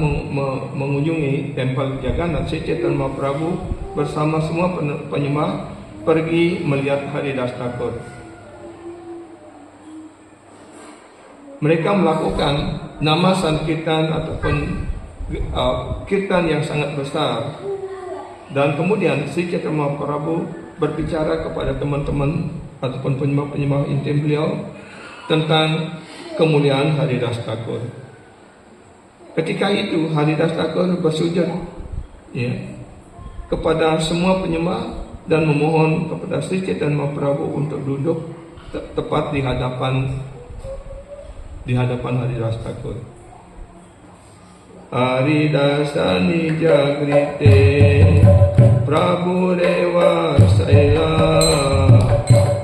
mengunjungi tempel Jagannath, Sri Chaitanya Mahaprabhu bersama semua penyembah pergi melihat Haridas Thakur. Mereka melakukan nama sankirtan ataupun kirtan yang sangat besar, dan kemudian Sri Chaitanya Mahaprabhu berbicara kepada teman-teman ataupun penyembah-penyembah intim beliau tentang kemuliaan Haridas Thakur. Ketika itu Haridas Thakur bersujud ya, kepada semua penyembah dan memohon kepada Sri Chaitanya Mahaprabhu untuk duduk tepat di hadapan Haridas Thakur. Haridasani jagrite Prabhu Reva Saila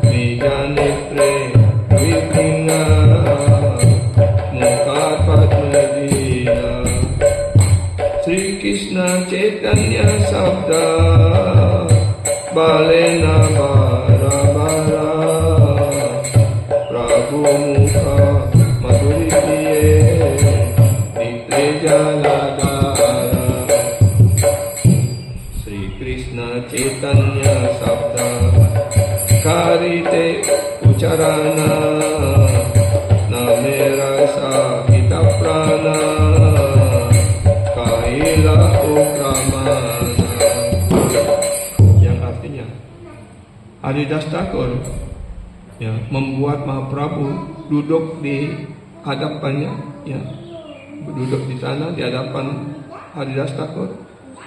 Nijanetre Vipinga Mukhapadmadina Sri Krishna Chaitanya Sabda Balena bara bara Prabhu Mukha Madhuri Piye Nitre Jaladara Sri Krishna Chaitanya Sabda Karite Ucarana Name Rasa Hita Prana Kaila Ukramana, yang artinya Haridas Thakur ya, membuat Mahaprabhu duduk di hadapannya ya, duduk di sana di hadapan Haridas Thakur,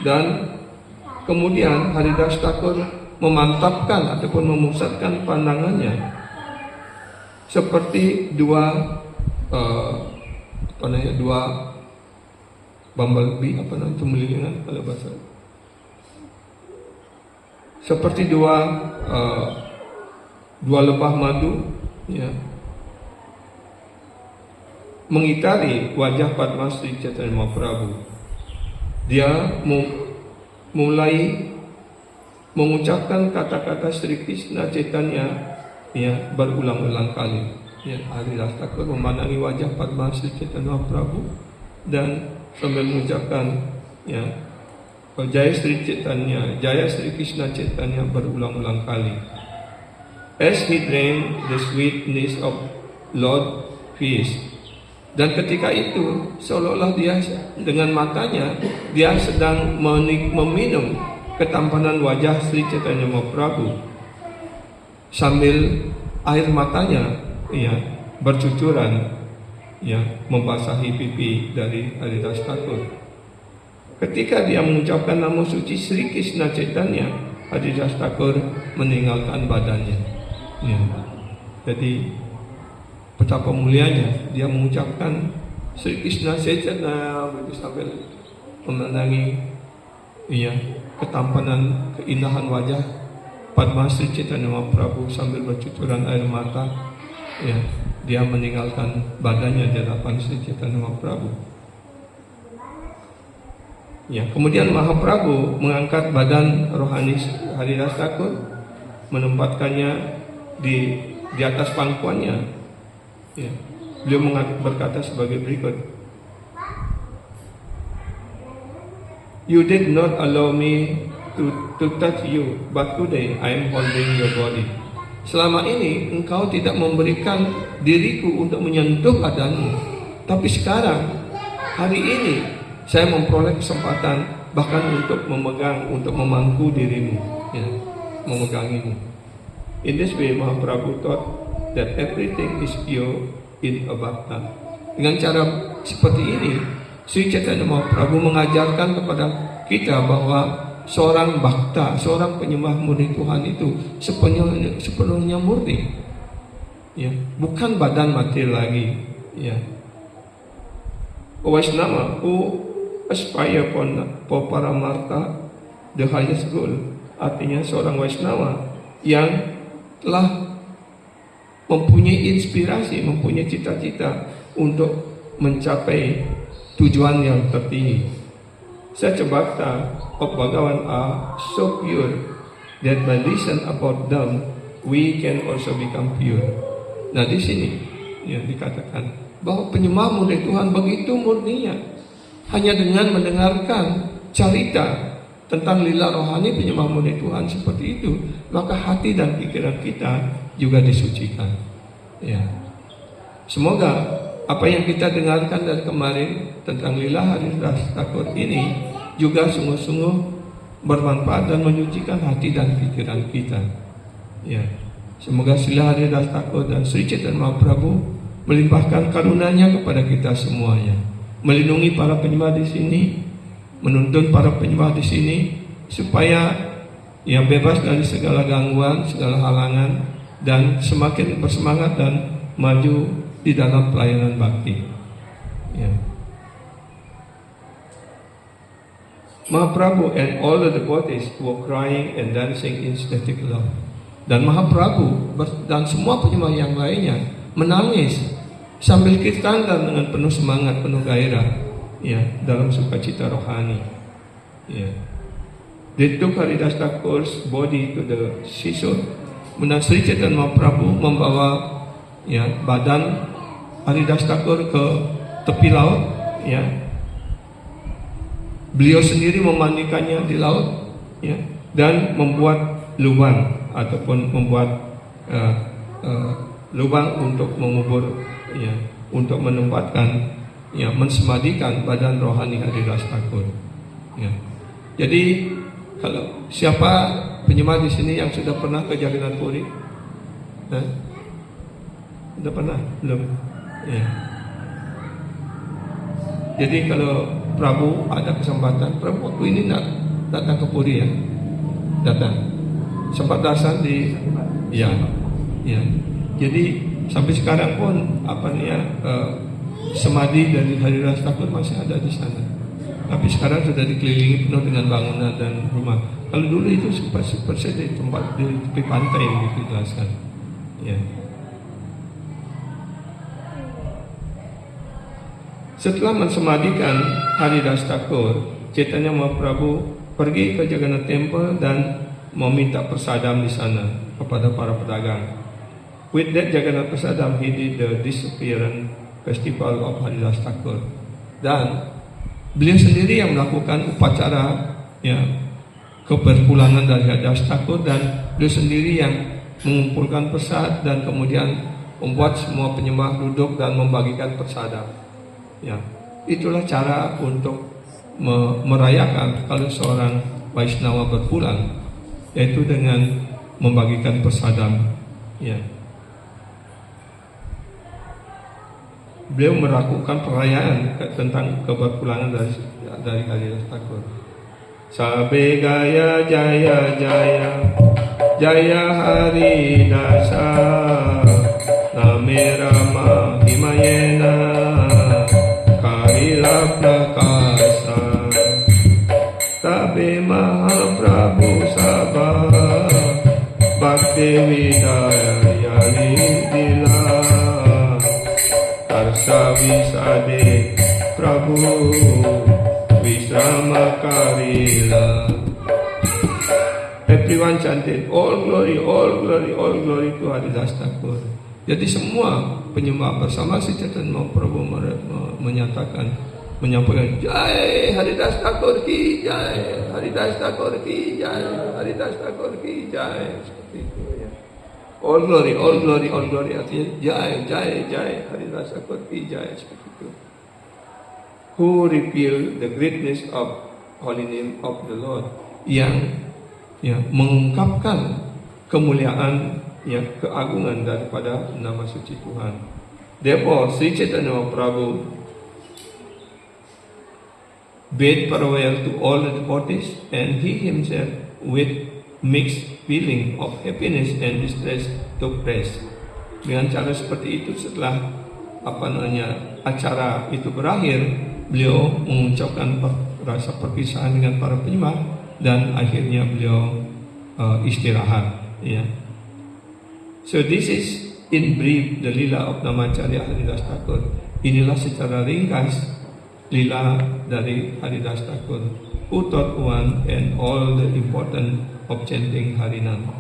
dan kemudian Haridas Thakur memantapkan ataupun memusatkan pandangannya seperti dua bumblebee, cemilingan pada bahasa, seperti dua lebah madu ya, mengitari wajah Padma Sri Chaitanya Mahaprabhu. Dia mulai mengucapkan kata-kata Sri Krishna Chaitanya ya, berulang-ulang kali ya. Haridas Thakur memandangi wajah Padma Sri Chaitanya Mahaprabhu dan sambil mengucapkan ya, Jaya Sri Chaitanya, Jaya Sri Krishna Chaitanya berulang-ulang kali. As he drank the sweetness of Lord Fish, Dan ketika itu seolah-olah dia dengan matanya dia sedang meminum ketampanan wajah Sri Chaitanya Mahaprabhu sambil air matanya ya bercucuran ya membasahi pipi dari Haridas Thakur. Ketika dia mengucapkan nama suci Sri Krishna Chaitanya, Haridas Thakur meninggalkan badannya. Ya. Jadi betapa mulianya dia mengucapkan Sri Krishna Chaitanya begitu sambil memandangi ya ketampanan keindahan wajah Padma Sri Chaitanya Mahaprabhu sambil bercucuran air mata ya dia meninggalkan badannya di hadapan Sri Chaitanya Mahaprabhu. Ya, kemudian Mahaprabhu mengangkat badan rohani Haridas Thakur, menempatkannya di atas pangkuannya. Ya, beliau berkata sebagai berikut. You did not allow me to touch you, but today I am holding your body. Selama ini engkau tidak memberikan diriku untuk menyentuh badanmu, tapi sekarang hari ini saya memperoleh kesempatan bahkan untuk memegang, untuk memangku dirimu, ya, memegangimu. In this way, Mahaprabhu taught that everything is pure in a bhakta. Dengan cara seperti ini, Sri Chaitanya Mahaprabhu mengajarkan kepada kita bahwa seorang bhakta, seorang penyembah murni Tuhan itu sepenuhnya murni, ya, bukan badan mati lagi, ya. Vaishnava who aspire for paramartha, the highest goal, artinya seorang Vaishnava yang telah mempunyai inspirasi, mempunyai cita-cita untuk mencapai tujuan yang tertinggi. Such a bhakta of Bhagavan are so pure that by listen about them we can also become pure. Nah di sini yang dikatakan bahwa penyembah murni Tuhan begitu murninya, hanya dengan mendengarkan cerita tentang lila rohani penyembah murni Tuhan seperti itu, maka hati dan pikiran kita juga disucikan. Ya, semoga apa yang kita dengarkan dari kemarin tentang lila Haridas Thakur ini juga sungguh-sungguh bermanfaat dan menyucikan hati dan pikiran kita. Ya, semoga Srila Haridas Thakur dan Sri Chaitanya Mahaprabhu melimpahkan karunia-Nya kepada kita semuanya, melindungi para penyembah di sini, menuntun para penyembah di sini supaya yang bebas dari segala gangguan, segala halangan, dan semakin bersemangat dan maju di dalam pelayanan bakti. Ya. Mahaprabhu and all the devotees were crying and dancing in ecstatic love. Dan Mahaprabhu dan semua penyembah yang lainnya menangis sambil kirtan dengan penuh semangat, penuh gairah, ya, dalam sukacita rohani. Ya. They took Haridas Thakur's body to the seashore. Kemudian Sri Chaitanya Mahaprabhu membawa ya badan Haridas Thakur ke tepi laut, ya. Beliau sendiri memandikannya di laut, ya, dan membuat lubang ataupun membuat lubang untuk mengubur, ya, untuk menempatkan, ya, mensemadikan badan rohani Haridas Thakur. Ya. Jadi kalau siapa penyembah di sini yang sudah pernah ke Jagannath Puri? Sudah pernah? Belum? Ya. Jadi kalau Prabu ada kesempatan, Prabu waktu ini nak datang ke Puri, ya, datang. Sempat dasar di, ya, ya. Jadi sampai sekarang pun semadi dari Haridas Thakur masih ada di sana. Tapi sekarang sudah dikelilingi penuh dengan bangunan dan rumah. Kalau dulu itu persis di tempat di tepi pantai yang dijelaskan. Ya. Setelah mensemadikan Haridas Thakur, Chaitanya Mahaprabhu pergi ke Jagannath Temple dan meminta prasadam di sana kepada para pedagang. With that Jagannath prasadam, he did the disappearance festival of Haridas Thakur. Dan beliau sendiri yang melakukan upacara, ya, keberpulangan dari Haridas Thakur, dan beliau sendiri yang mengumpulkan prasad dan kemudian membuat semua penyembah duduk dan membagikan prasadam. Ya, itulah cara untuk merayakan kalau seorang Vaishnava berpulang, yaitu dengan membagikan prasadam. Ya. Beliau melakukan perayaan tentang keberpulangan dari Haridas Thakur. Sabe gaya jaya jaya jaya Haridasa name Rama himayena karila prakasa tabe Mahaprabhu sabha bhakti vidaya dila tarsa visade Prabhu Visama Karila. Everyone chanted, all glory, all glory, all glory to Haridas Thakur. Jadi semua penyembah bersama Sri Chaitanya Mahaprabhu menyampaikan Jai Haridas Thakur ki Jai, Haridas Thakur ki Jai, Haridas Thakur ki Jai. Seperti itu ya. All glory, all glory, all glory, artinya Jai, Jai, Jai, Haridas Thakur ki Jai. Seperti itu. Who reveal the greatness of holy name of the Lord, yang mengungkapkan kemuliaan, keagungan daripada nama suci Tuhan. Therefore, Sri Chaitanya Mahaprabhu bade farewell to all the devotees, and he himself, with mixed feeling of happiness and distress, took rest. Dengan cara seperti itu, setelah acara itu berakhir, beliau mengucapkan rasa perpisahan dengan para penyembah dan akhirnya beliau istirahat. Ya. So this is in brief the lila of Namacharya Haridas Thakur. Inilah secara ringkas lila dari Haridas Thakur, who taught one and all the important of chanting Harinam.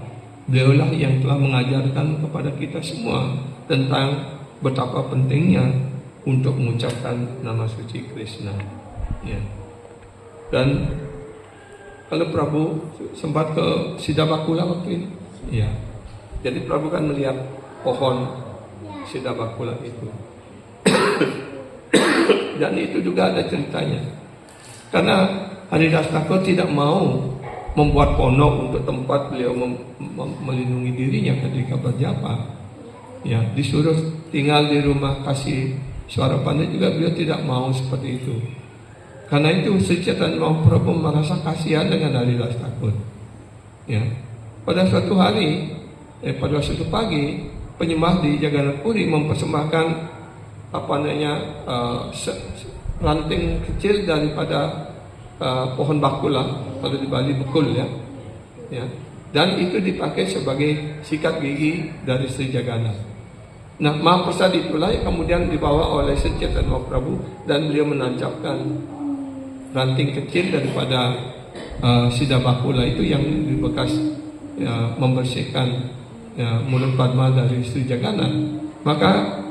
Beliaulah yang telah mengajarkan kepada kita semua tentang betapa pentingnya untuk mengucapkan nama suci Krishna. Ya. Dan kalau Prabu sempat ke Siddhabakula waktu itu, ya. Jadi Prabu kan melihat pohon Siddhabakula itu. Dan itu juga ada ceritanya. Karena Haridas Thakur tidak mau membuat pondok untuk tempat beliau melindungi dirinya ketika berjapa. Ya, disuruh tinggal di rumah kasih Suara Pandit juga beliau tidak mau seperti itu. Karena itu Sri Chaitanya Mahaprabhu merasa kasihan dengan Haridas Thakur. Ya. Pada suatu hari, pada suatu pagi, penyembah di Jagannath Puri mempersembahkan ranting kecil daripada pohon bakula, kalau di Bali bekul ya. Ya. Dan itu dipakai sebagai sikat gigi dari Sri Jagannath. Nah, Mahaprasad itulah yang kemudian dibawa oleh Sri Chaitanya Mahaprabhu dan beliau menancapkan ranting kecil daripada Siddhabakula itu yang bekas membersihkan mulut padma dari Sri Jagannath. Maka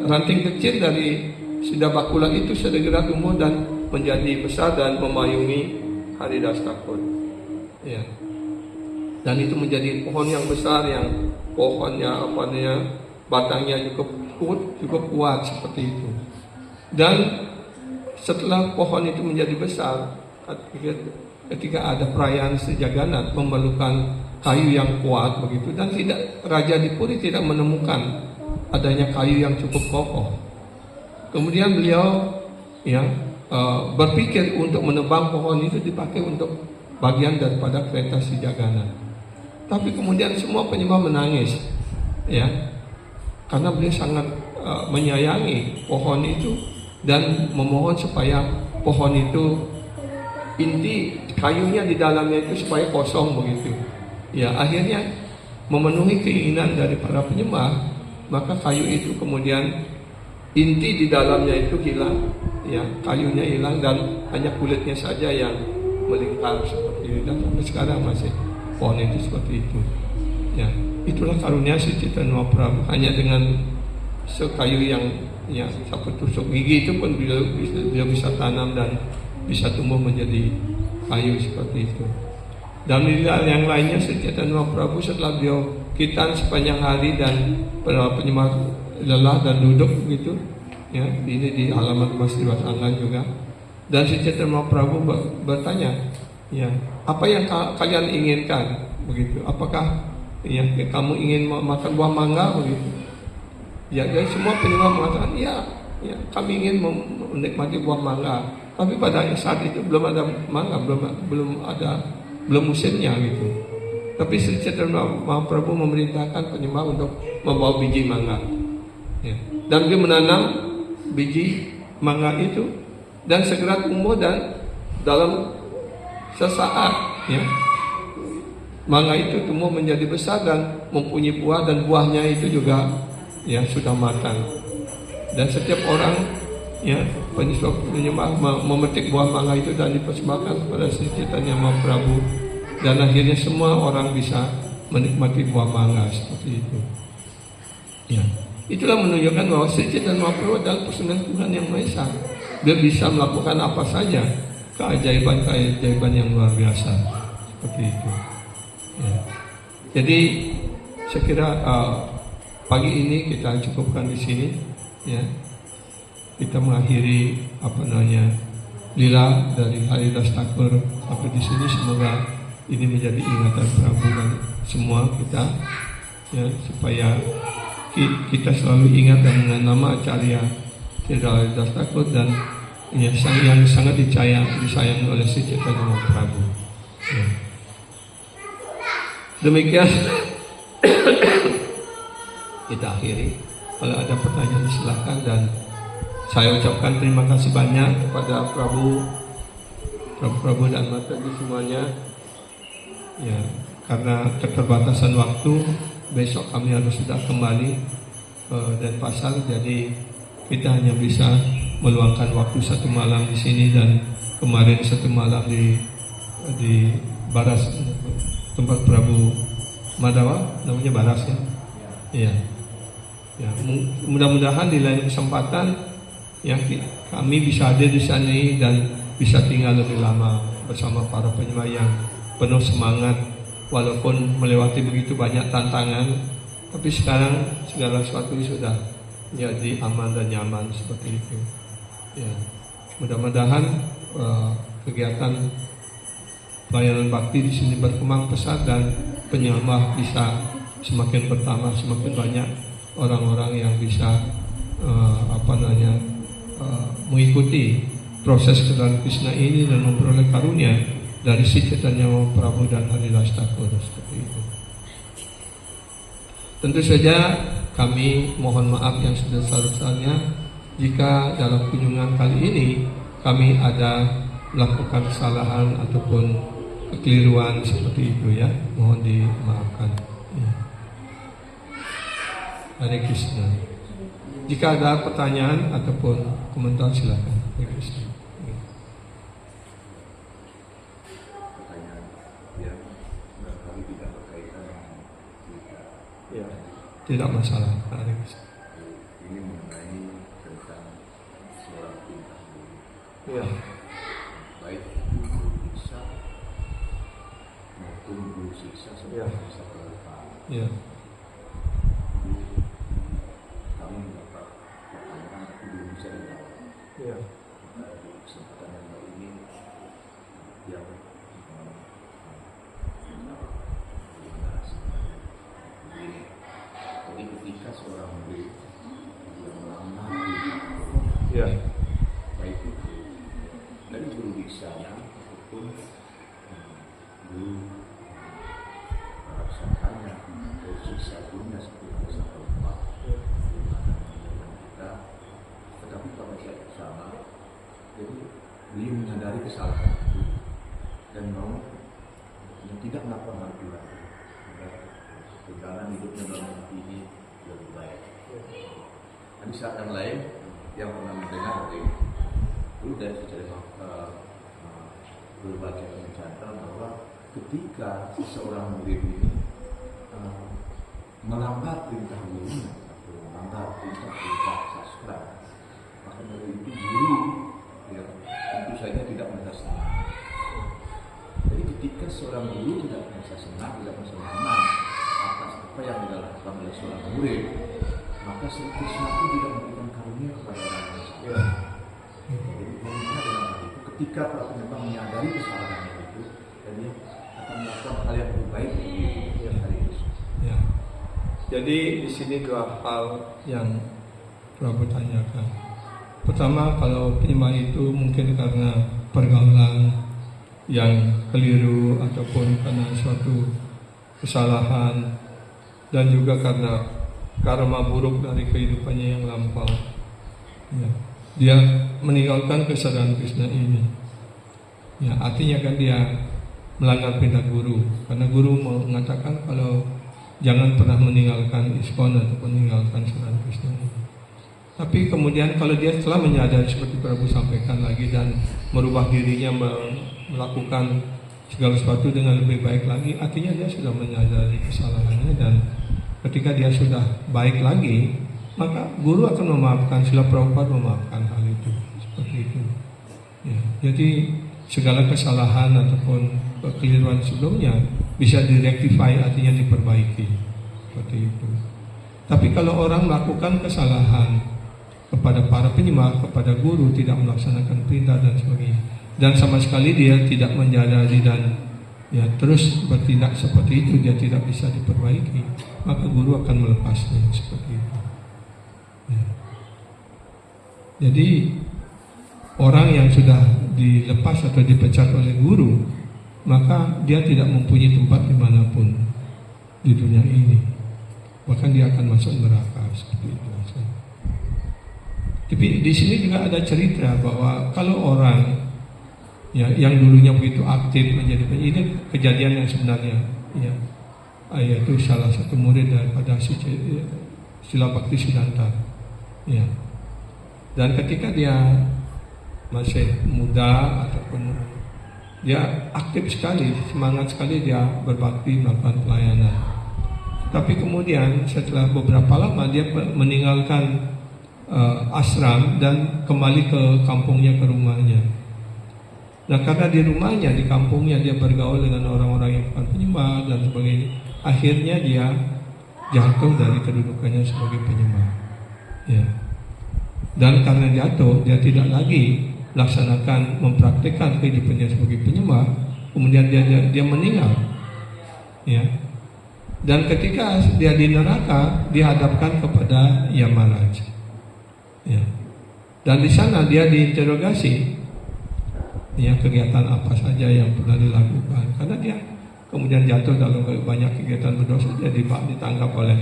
ranting kecil dari Siddhabakula itu segera tumbuh dan menjadi besar dan memayungi Haridas Thakur. Ya. Dan itu menjadi pohon yang besar, yang pohonnya batangnya cukup kuat seperti itu. Dan setelah pohon itu menjadi besar, ketika ada perayaan Sri Jagannath memerlukan kayu yang kuat begitu, dan Raja di Puri tidak menemukan adanya kayu yang cukup kokoh. Kemudian beliau berpikir untuk menebang pohon itu dipakai untuk bagian daripada kereta Sri Jagannath. Tapi kemudian semua penyembah menangis, ya, karena beliau sangat menyayangi pohon itu dan memohon supaya pohon itu inti kayunya di dalamnya itu supaya kosong begitu. Ya, akhirnya memenuhi keinginan dari para penyembah, maka kayu itu kemudian inti di dalamnya itu hilang, ya, kayunya hilang dan hanya kulitnya saja yang melingkar seperti itu. Dan sampai sekarang masih pohon itu seperti itu. Ya, itulah karunia Sri Chaitanya Mahaprabhu. Hanya dengan sekayu yang satu tusuk gigi itu pun beliau bisa tanam dan bisa tumbuh menjadi kayu seperti itu. Dan yang lainnya Sri Chaitanya Mahaprabhu setelah beliau kirtan sepanjang hari dan penyembah lelah dan duduk begitu, ya, ini di halaman Masjid Wasangan juga. Dan Sri Chaitanya Mahaprabhu bertanya, ya, apa yang kalian inginkan? Begitu. Apakah ya kamu ingin makan buah mangga begitu? Ya, jadi semua penyembah mengatakan, ya, kami ingin menikmati buah mangga. Tapi pada saat itu belum ada mangga, belum musimnya gitu. Tapi Sri Chaitanya Mahaprabhu memerintahkan penyembah untuk membawa biji mangga. Ya. Dan dia menanam biji mangga itu dan segera tumbuh dan dalam sesaat, ya, mangga itu tumbuh menjadi besar dan mempunyai buah, dan buahnya itu juga ya sudah matang. Dan setiap orang, ya, penyembah memetik buah mangga itu dan dipersembahkan kepada Sri Chaitanya Mahaprabhu, dan akhirnya semua orang bisa menikmati buah mangga seperti itu. Ya, itulah menunjukkan bahwa Sri Chaitanya Mahaprabhu adalah personel Tuhan yang Maha Esa. Dia bisa melakukan apa saja, keajaiban yang luar biasa seperti itu. Ya. Jadi saya kira pagi ini kita cukupkan di sini, ya. Kita mengakhiri lila dari Haridas Thakur sampai di sini. Semoga ini menjadi ingatan Prabu dan semua kita, ya, supaya kita selalu ingat dan mengenal nama Acarya Haridas Thakur dan ya, yang sangat disayangi oleh Sri Chaitanya Mahaprabhu. Ya. Demikian kita akhiri. Kalau ada pertanyaan silakan, dan saya ucapkan terima kasih banyak kepada Prabu dan Mataji semuanya. Ya, karena keterbatasan waktu, besok kami harus sudah kembali dan pasar, jadi kita hanya bisa meluangkan waktu 1 malam di sini, dan kemarin 1 malam di Baras, tempat Prabu Madawa, namanya Baras, ya. Iya. Ya, mudah-mudahan di lain kesempatan, ya, kami bisa hadir di sana dan bisa tinggal lebih lama bersama para penyembah yang penuh semangat, walaupun melewati begitu banyak tantangan. Tapi sekarang segala sesuatu sudah jadi aman dan nyaman seperti itu. Ya, mudah-mudahan kegiatan pelayanan bakti di sini berkembang pesat dan penyembah bisa semakin bertambah, semakin banyak orang-orang yang bisa mengikuti proses kedalam Krishna ini dan memperoleh karunia dari Sri Chaitanya Mahaprabhu dan Haridas Thakur seperti itu. Tentu saja kami mohon maaf yang sebesar-besarnya jika dalam kunjungan kali ini kami ada melakukan kesalahan ataupun kekeliruan seperti itu, ya, mohon dimaafkan. Ya. Hare Krishna. Jika ada pertanyaan ataupun komentar silakan. Hare Krishna.
Pertanyaan yang barangkali tidak berkaitan dengan kita.
Ya, tidak masalah. Hare Krishna.
Ini mengenai tentang seorang bintang bumi.
Ya.
Baik guru siksa maupun guru siksa
Ya.
seperti bisa berlepas.
Ya.
Kami mendapat pertanyaan tapi belum bisa dijawab.
Ya.
Maka di kesempatan yang baik ini yang bagaimana sebenarnya begini. Jadi ketika seorang murid yang melamar
Ya.
baik itu dari guru biksanya ataupun guru raksasanya dari siksa gurunya seperti bahasa Eropa kita, tetapi pada saat yang sama jadi beliau menyadari kesalahan itu dan mau tidak melakukan hal itu lagi agar perjalanan hidupnya dalam ini lebih baik. Di saat yang lain yang pernah mendengar dari dulu dari sejarah berbagai mencatat bahwa ketika seseorang murid ini melanggar perintah gurunya atau melanggar perintah sastra, maka dari itu guru ya tentu saja tidak merasa senang. Jadi ketika seorang guru tidak merasa senang, tidak merasa nyaman atas apa yang dilakukan oleh seorang murid, maka Sri Krishna pun tidak memberikan karunia kepada orang lain.
Ya.
Jadi bagaimana dengan hal itu? Ketika para penyembah menyadari kesalahannya itu, dan dia akan melakukan hal yang lebih baik untuk hari Krishna.
Ya. Jadi di sini dua hal yang Prabu tanyakan. Pertama, kalau penyembah itu mungkin karena pergaulan yang keliru ataupun karena suatu kesalahan dan juga karena karma buruk dari kehidupannya yang lampau. Ya. Dia meninggalkan kesadaran Krishna ini. Ya, artinya kan dia melanggar perintah guru, karena guru mengatakan kalau jangan pernah meninggalkan ISKCON atau meninggalkan kesadaran Krishna ini. Tapi kemudian kalau dia telah menyadari seperti Prabu sampaikan lagi dan merubah dirinya melakukan segala sesuatu dengan lebih baik lagi, artinya dia sudah menyadari kesalahannya, dan ketika dia sudah baik lagi, maka guru akan memaafkan, Srila Prabhupada memaafkan hal itu, seperti itu. Ya, jadi segala kesalahan ataupun kekeliruan sebelumnya bisa direktify, artinya diperbaiki, seperti itu. Tapi kalau orang melakukan kesalahan kepada para penyembah, kepada guru, tidak melaksanakan perintah dan sebagainya, dan sama sekali dia tidak menyadari dan ya terus bertindak seperti itu, dia tidak bisa diperbaiki, maka guru akan melepasnya seperti itu. Ya. Jadi orang yang sudah dilepas atau dipecat oleh guru, maka dia tidak mempunyai tempat dimanapun di dunia ini, bahkan dia akan masuk neraka seperti itu. Tapi di sini juga ada cerita bahwa kalau orang ya, yang dulunya begitu aktif menjadi ini kejadian yang sebenarnya, ya, yaitu salah satu murid daripada Srila Bhaktisiddhanta, ya. Dan ketika dia masih muda ataupun dia aktif sekali, semangat sekali dia berbakti melakukan pelayanan. Tapi kemudian setelah beberapa lama dia meninggalkan ashram dan kembali ke kampungnya, ke rumahnya. Nah, karena di rumahnya, di kampungnya dia bergaul dengan orang-orang yang bukan penyembah dan sebagainya, akhirnya dia jatuh dari kedudukannya sebagai penyembah. Ya. Dan karena jatuh, dia tidak lagi melaksanakan, mempraktikkan kehidupannya sebagai penyembah, kemudian dia meninggal. Ya. Dan ketika dia di neraka, dihadapkan kepada Yamaraj. Ya. Dan di sana dia diinterogasi, ya, kegiatan apa saja yang pernah dilakukan, karena dia kemudian jatuh dalam banyak kegiatan berdosa. Dia ditangkap oleh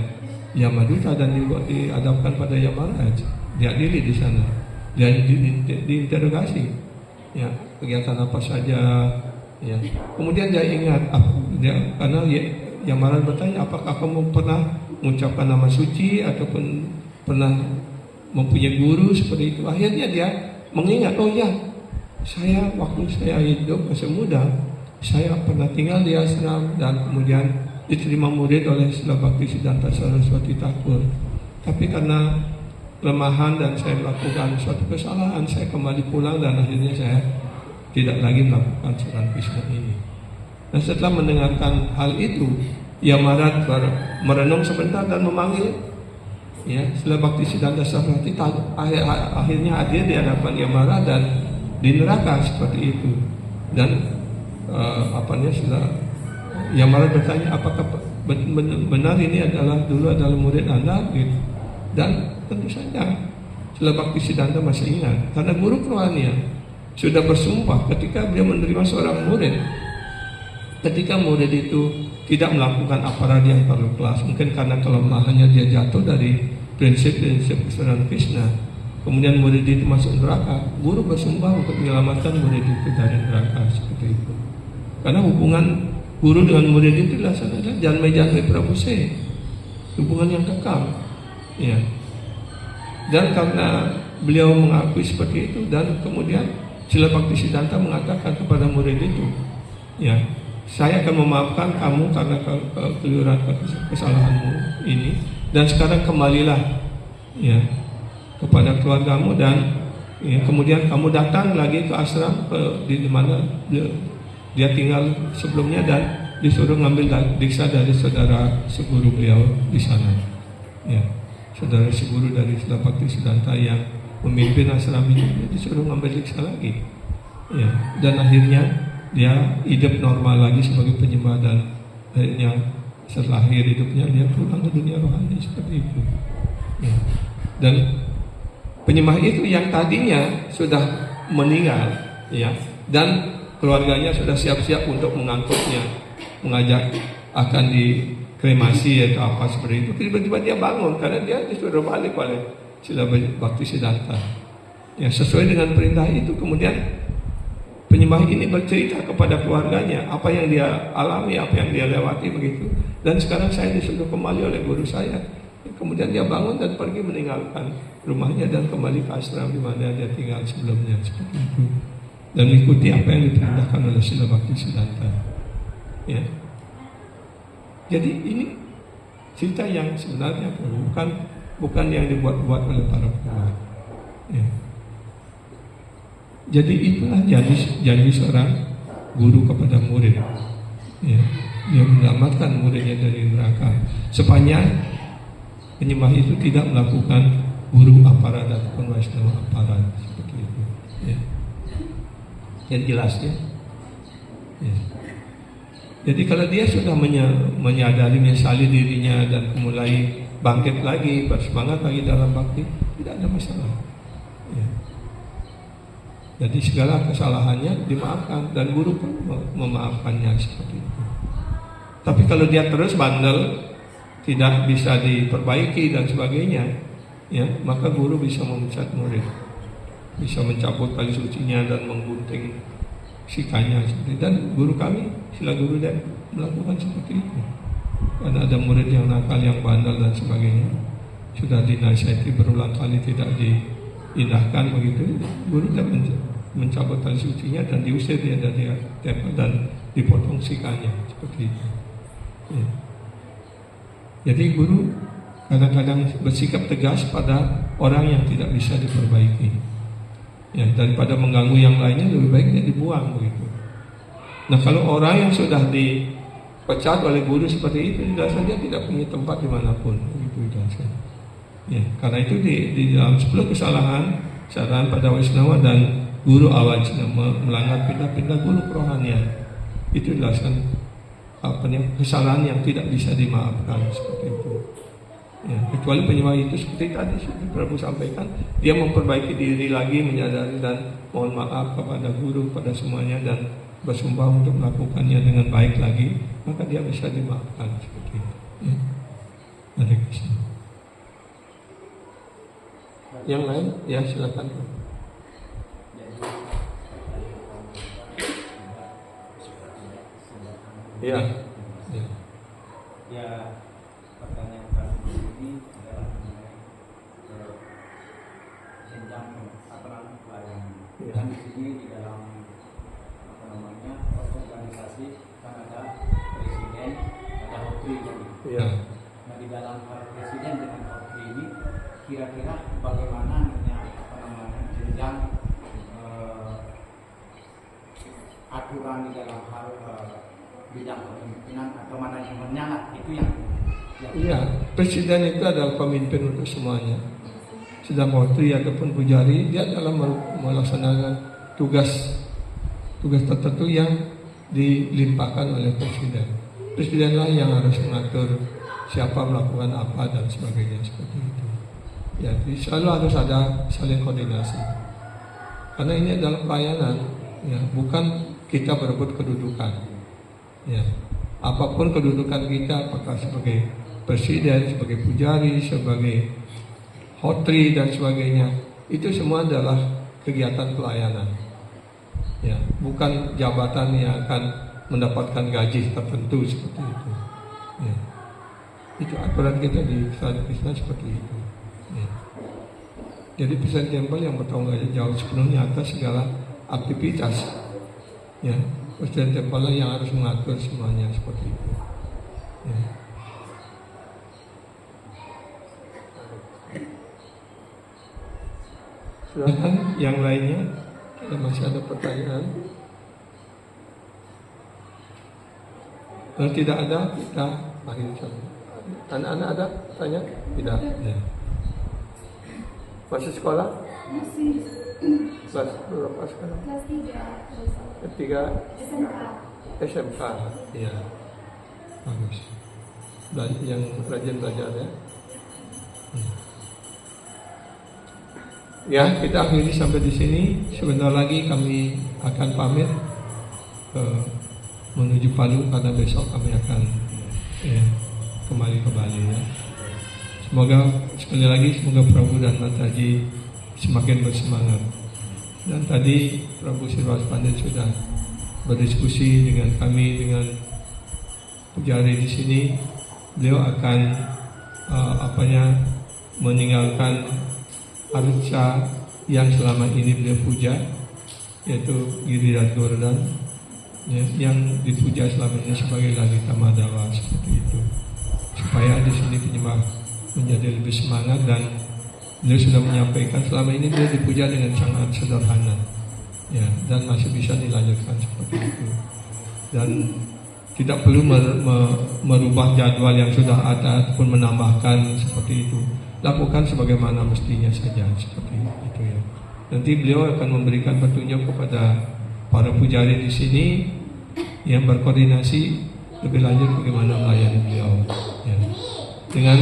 Yamaduta dan dihadapkan pada Yamaraj, diadili di sana, dia diinterogasi, ya, kegiatan apa saja, ya. Kemudian dia ingat, karena Yamaraj bertanya, apakah kamu pernah mengucapkan nama suci ataupun pernah mempunyai guru seperti itu. Akhirnya dia mengingat, oh ya, saya waktu saya hidup masih muda, saya pernah tinggal di ashram dan kemudian diterima murid oleh Srila Bhaktisiddhanta Saraswati Thakur. Tapi karena kelemahan dan saya melakukan suatu kesalahan, saya kembali pulang dan akhirnya saya tidak lagi melakukan Saran Krishna ini. Dan setelah mendengarkan hal itu, Yamaraj merenung sebentar dan memanggil, ya, Srila Bhaktisiddhanta Saraswati akhirnya hadir di hadapan Yamaraj dan di neraka seperti itu. Dan Srila Yamaraj bertanya, apakah benar ini dulu adalah murid Anda? Gitu. Dan tentu saja Srila Bhaktisiddhanta masih ingat, karena guru kerohanian sudah bersumpah ketika dia menerima seorang murid, ketika murid itu tidak melakukan aparadi yang terlalu kelas, mungkin karena kelemahannya dia jatuh dari prinsip-prinsip kesadaran Krishna, kemudian murid itu masuk neraka, guru bersumpah untuk menyelamatkan murid itu dari neraka seperti itu. Karena hubungan guru dengan murid itu adalah janmai prabhuse, hubungan yang kekal, ya. Dan karena beliau mengakui seperti itu, dan kemudian Srila Bhaktisiddhanta mengatakan kepada murid itu, ya, saya akan memaafkan kamu karena kekeliruan kesalahanmu ini, dan sekarang kembalilah, ya, kepada keluargamu, dan ya, kemudian kamu datang lagi ke ashram di mana dia tinggal sebelumnya, dan disuruh ngambil diksa dari saudara seguru beliau di sana. Ya. saudara si guru dari Sila Bhakti Siddhanta yang memimpin ashram ini, dia disuruh ngambil siksa lagi. Ya, dan akhirnya dia hidup normal lagi sebagai penyembah, dan akhirnya setelah akhir hidupnya dia pulang ke dunia rohani seperti itu. Ya. Dan penyembah itu yang tadinya sudah meninggal, ya, dan keluarganya sudah siap-siap untuk mengangkutnya, mengajak akan dikremasi atau apa seperti itu. Tiba-tiba dia bangun karena dia disuruh balik oleh Sila Bhakti Siddhanta. Ya, sesuai dengan perintah itu, kemudian penyembah ini bercerita kepada keluarganya apa yang dia alami, apa yang dia lewati begitu. Dan sekarang saya disuruh kembali oleh guru saya. Kemudian dia bangun dan pergi meninggalkan rumahnya dan kembali ke ashram di mana dia tinggal sebelumnya seperti itu. Dan mengikuti apa yang diperintahkan oleh Sila Bhakti Siddhanta. Ya. Jadi ini cerita yang sebenarnya bukan yang dibuat-buat oleh para ulama. Ya. Jadi itulah janji seorang guru kepada murid. Ya. Dia menyelamatkan muridnya dari neraka. Sepanjang penyembah itu tidak melakukan guru aparat ataupun Vaishnava aparat seperti itu. Ya. Yang jelas ya. Ya. Jadi kalau dia sudah menyadari, menyesali dirinya dan mulai bangkit lagi, bersemangat lagi dalam bakti, tidak ada masalah. Ya. Jadi segala kesalahannya dimaafkan dan guru pun memaafkannya seperti itu. Tapi kalau dia terus bandel, tidak bisa diperbaiki dan sebagainya, ya, maka guru bisa memecat murid, bisa mencabut tali sucinya dan menggunting sikanya seperti itu. Dan guru kami, Sila Guru dan melakukan seperti itu. Karena ada murid yang nakal, yang bandel dan sebagainya, sudah dinasihati berulang kali tidak diindahkan begitu, guru dan mencabut tali sucinya dan diusir dia dari tempat dan dipotong sikanya seperti itu. Ya. Jadi guru kadang-kadang bersikap tegas pada orang yang tidak bisa diperbaiki. Ya, daripada mengganggu yang lainnya, lebih baiknya dibuang begitu. Nah, kalau orang yang sudah dipecat oleh guru seperti itu, jelas saja tidak punya tempat dimanapun, begitu jelaskan. Ya, karena itu di dalam 10 kesalahan pada Vaishnava dan guru awajna melanggar pindah-pindah guru kerohanian, itu jelaskan kesalahan yang tidak bisa dimaafkan seperti itu. Ya, kecuali penyembah itu seperti tadi Prabu sampaikan, dia memperbaiki diri lagi, menyadari dan mohon maaf kepada guru, pada semuanya, dan bersumpah untuk melakukannya dengan baik lagi, maka dia bisa dimaafkan seperti itu. Ya. Hare Krishna. Yang lain, ya silakan. Ya. Ya.
Ya, pertanyaan kali ini adalah mengenai jenjang pelayanan.
Ya.
Dan di sini di dalam organisasi kan ada presiden, ada hotri gitu.
Ya.
Nah, di dalam presiden dengan hotri ini kira-kira bagaimana jenjang aturan di dalam hal bidang kepemimpinan atau manajemennya lah, itu yang
iya, presiden itu adalah pemimpin untuk semuanya. Sedang hotri ataupun pujari, dia dalam melaksanakan tugas tertentu yang dilimpahkan oleh presiden. Presidenlah yang harus mengatur siapa melakukan apa dan sebagainya seperti itu. Ya, jadi selalu harus ada saling koordinasi. Karena ini adalah pelayanan, ya, bukan kita berebut kedudukan. Ya, apapun kedudukan kita, apakah sebagai presiden, sebagai pujari, sebagai hotri dan sebagainya, itu semua adalah kegiatan pelayanan. Ya, bukan jabatan yang akan mendapatkan gaji tertentu seperti itu. Ya. Itu aturan kita di Sadhu Krishna seperti itu. Ya. Jadi Presiden Temple yang bertanggung jawab sepenuhnya atas segala aktivitas. Ya. Presiden Temple yang harus mengatur semuanya seperti itu. Ya. Silakan yang lainnya, kita masih ada pertanyaan. Kalau tidak ada, kita akhiri saja. Anak-anak ada pertanyaan? Tidak. Ya. Masih sekolah?
Masih
Kelas berapa sekarang?
kelas 3
Ketiga
SMK.
SMK. Iya. Bagus. Dan yang rajin belajar ya. Ya, kita akhiri sampai di sini. Sebentar lagi kami akan pamit menuju Palu karena besok kami akan kembali ke Bali ya. Semoga sekali lagi semoga Prabu dan Mataji semakin bersemangat. Dan tadi Prabu Sirwas Pandit sudah berdiskusi dengan kami dengan pujari di sini. Beliau akan meninggalkan arca yang selama ini beliau puja, yaitu Giridhara Govardhan ya, yang dipuja selama ini sebagai Lalita Madhava seperti itu, supaya di sini penyembah menjadi lebih semangat. Dan beliau sudah menyampaikan selama ini beliau dipuja dengan sangat sederhana ya, dan masih bisa dilanjutkan seperti itu, dan tidak perlu merubah jadwal yang sudah ada ataupun menambahkan seperti itu. Lakukan sebagaimana mestinya saja seperti itu ya. Nanti beliau akan memberikan petunjuk kepada para pujari di sini yang berkoordinasi lebih lanjut bagaimana melayani beliau ya. Dengan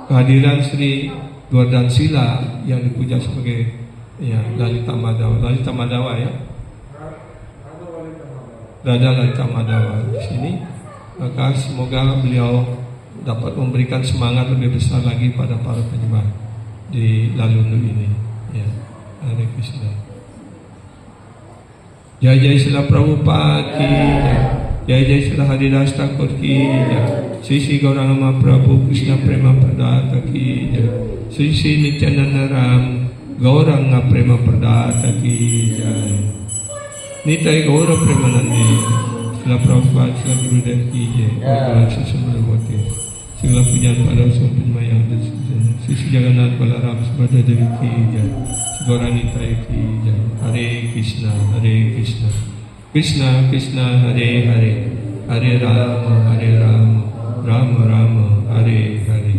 kehadiran Sri Govardhan Sila yang dipuja sebagai ya Lalita Madhava ya. Lalita Madhava di sini, maka semoga beliau dapat memberikan semangat lebih besar lagi pada para penyembah di Lalundu ini ya. Hare Krishna. Jai Jai Srila Prabhupada ki Jai Jai Srila Haridas Thakur ki Sri Sri Gauranga Prabhu Krishna Prema Pradata ki Sri Sri Nityananda Ram Gauranga Prema Pradata ki Jai. Nitai Gaura Premanandi Srila Prabhupada Srila Gurudev ki Jai. Sesungguhnya segala pujian pada Rasul Maya dan Sisi Jagannath Balaram Subhadra Devi ki Jai. Gauranga ki Jai. Hare Krishna Hare Krishna Krishna Krishna Hare Hare Hare Rama Hare Rama Rama Rama Hare Hare.